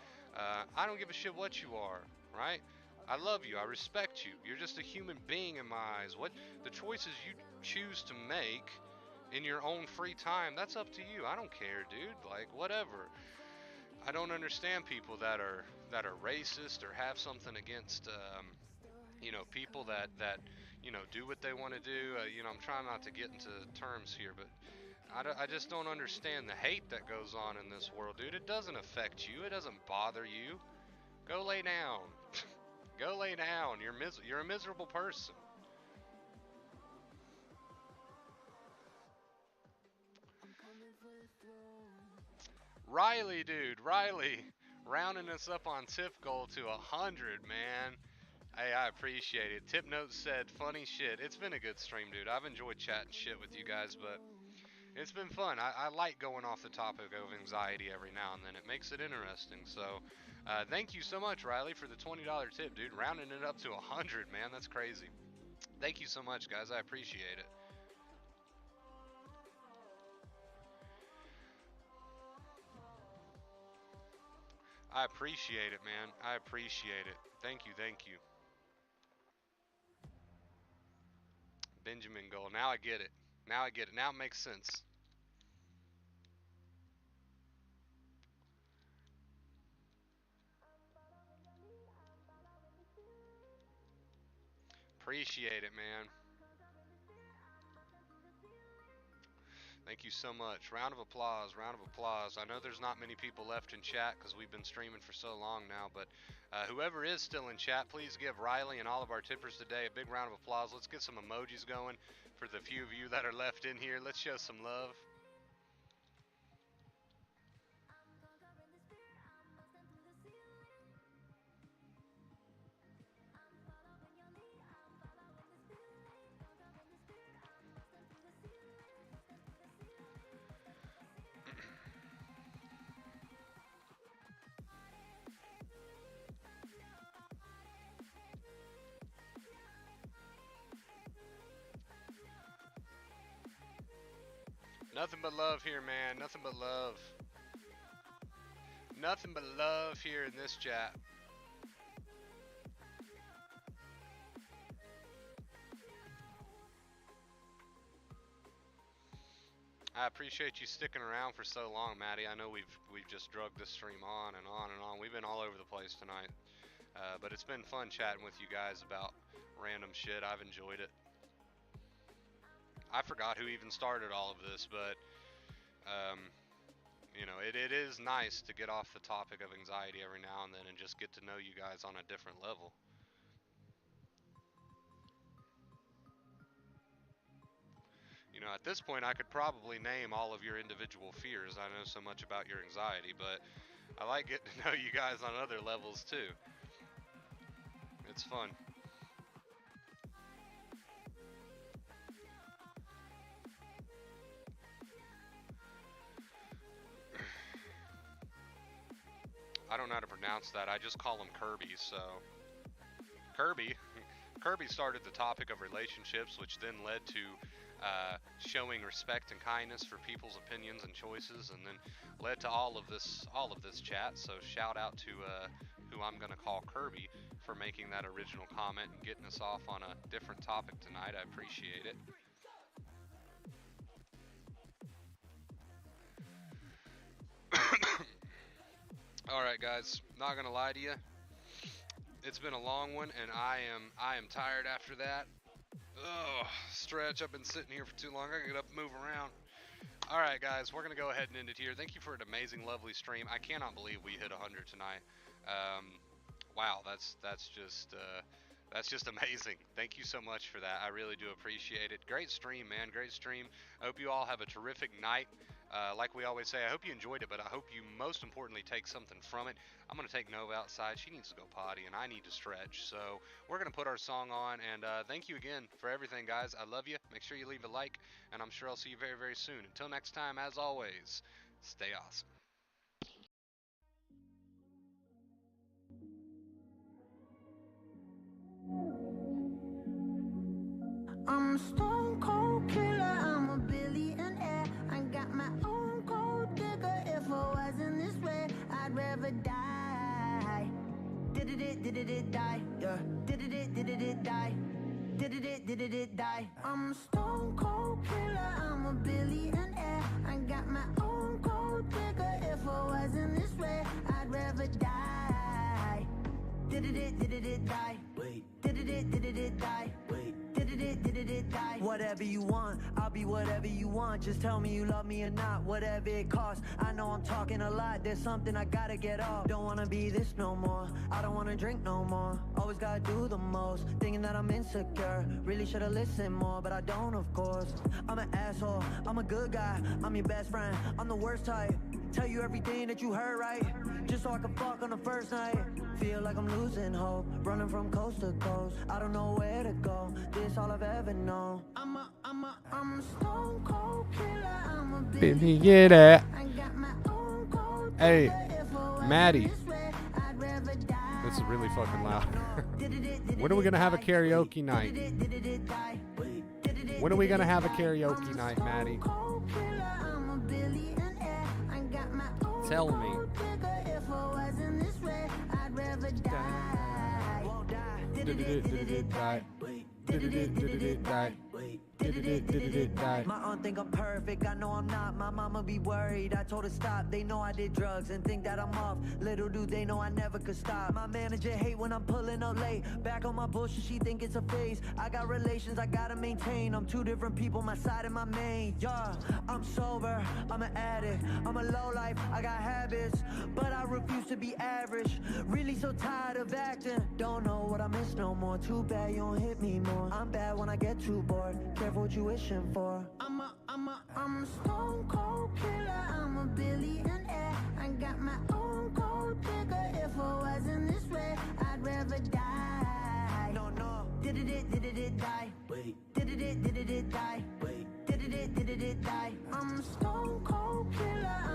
I don't give a shit what you are, right? I love you. I respect you. You're just a human being in my eyes. What the choices you choose to make in your own free time, that's up to you. I don't care, dude. Like, whatever. I don't understand people that are racist or have something against people that do what they want to do. I'm trying not to get into terms here, but I just don't understand the hate that goes on in this world, dude. It doesn't affect you. It doesn't bother you. Go lay down. Go lay down. You're a miserable person. Riley, dude, Riley, rounding us up on tip goal to 100, man. Hey, I appreciate it. Tip note said, funny shit. It's been a good stream, dude. I've enjoyed chatting shit with you guys, but it's been fun. I like going off the topic of anxiety every now and then. It makes it interesting. So, thank you so much, Riley, for the $20 tip, dude. Rounding it up to 100, man. That's crazy. Thank you so much, guys. I appreciate it. I appreciate it, man. I appreciate it. Thank you, thank you. Benjamin Goal. Now I get it. Now I get it. Now it makes sense. Appreciate it, man. Thank you so much. Round of applause, round of applause. I know there's not many people left in chat because we've been streaming for so long now, but whoever is still in chat, please give Riley and all of our tippers today a big round of applause. Let's get some emojis going for the few of you that are left in here. Let's show some love. Nothing but love here, man. Nothing but love. Nothing but love here in this chat. I appreciate you sticking around for so long, Maddie. I know we've just drugged this stream on and on and on. We've been all over the place tonight, but it's been fun chatting with you guys about random shit. I've enjoyed it. I forgot who even started all of this, but um, you know, it is nice to get off the topic of anxiety every now and then and just get to know you guys on a different level. You know, at this point, I could probably name all of your individual fears. I know so much about your anxiety, but I like getting to know you guys on other levels too. It's fun. I don't know how to pronounce that. I just call him Kirby. So Kirby, Kirby started the topic of relationships, which then led to showing respect and kindness for people's opinions and choices, and then led to all of this chat. So shout out to who I'm gonna call Kirby for making that original comment and getting us off on a different topic tonight. I appreciate it. All right, guys. Not gonna lie to you. It's been a long one, and I am tired after that. Oh, stretch. I've been sitting here for too long. I gotta get up and move around. All right, guys. We're gonna go ahead and end it here. Thank you for an amazing, lovely stream. I cannot believe we hit 100 tonight. Wow, that's just amazing. Thank you so much for that. I really do appreciate it. Great stream, man. Great stream. I hope you all have a terrific night. Like we always say, I hope you enjoyed it, but I hope you most importantly take something from it. I'm going to take Nova outside. She needs to go potty, and I need to stretch. So we're going to put our song on, and thank you again for everything, guys. I love you. Make sure you leave a like, and I'm sure I'll see you very, very soon. Until next time, as always, stay awesome. I'm a stone cold killer, I'm a billionaire. I got my own gold digger. If I wasn't this way, I'd rather die. Did it die, yeah. Did it die. Did it die. I'm a stone cold killer, I'm a billionaire. I got my own gold digger. If I wasn't this way, I'd rather die. Did it die? Wait. Did it die? Wait. Did it die? Whatever you want, I'll be whatever you want. Just tell me you love me or not, whatever it costs. I know I'm talking a lot, there's something I gotta get off. Don't wanna be this no more, I don't wanna drink no more. Always gotta do the most, thinking that I'm insecure. Really should've listened more, but I don't, of course. I'm an asshole, I'm a good guy, I'm your best friend, I'm the worst type. Tell you everything that you heard right, just so I can fuck on the first night. Feel like I'm losing hope, running from coast to coast. I don't know where to go, this all I've ever known. I'm a stone cold killer, I'm a billionaire. I got my own gold Hey, digger. If I wasn't Maddie. this way, I'd rather die. This is really fucking loud. When are we gonna have a karaoke night? When are we gonna have a karaoke night, Maddie? Tell me. My aunt think I'm perfect, I know I'm not. My mama be worried, I told her stop. They know I did drugs and think that I'm off. Little do they know I never could stop. My manager hate when I'm pulling up late. Back on my bullshit, she think it's a phase. I got relations I gotta maintain. I'm two different people, my side and my main. Yeah, I'm sober, I'm an addict, I'm a lowlife, I got habits, but I refuse to be average. Really so tired of acting, don't know what I miss no more. Too bad you don't hit me more. I'm bad when I get too bored, careful what you wishing for. I'm a stone cold killer, I'm a billionaire. I got my own gold digger. If I wasn't this way, I'd rather die. No. Did it die? Wait. Did it die? Wait. Did it die? I'm a stone cold killer.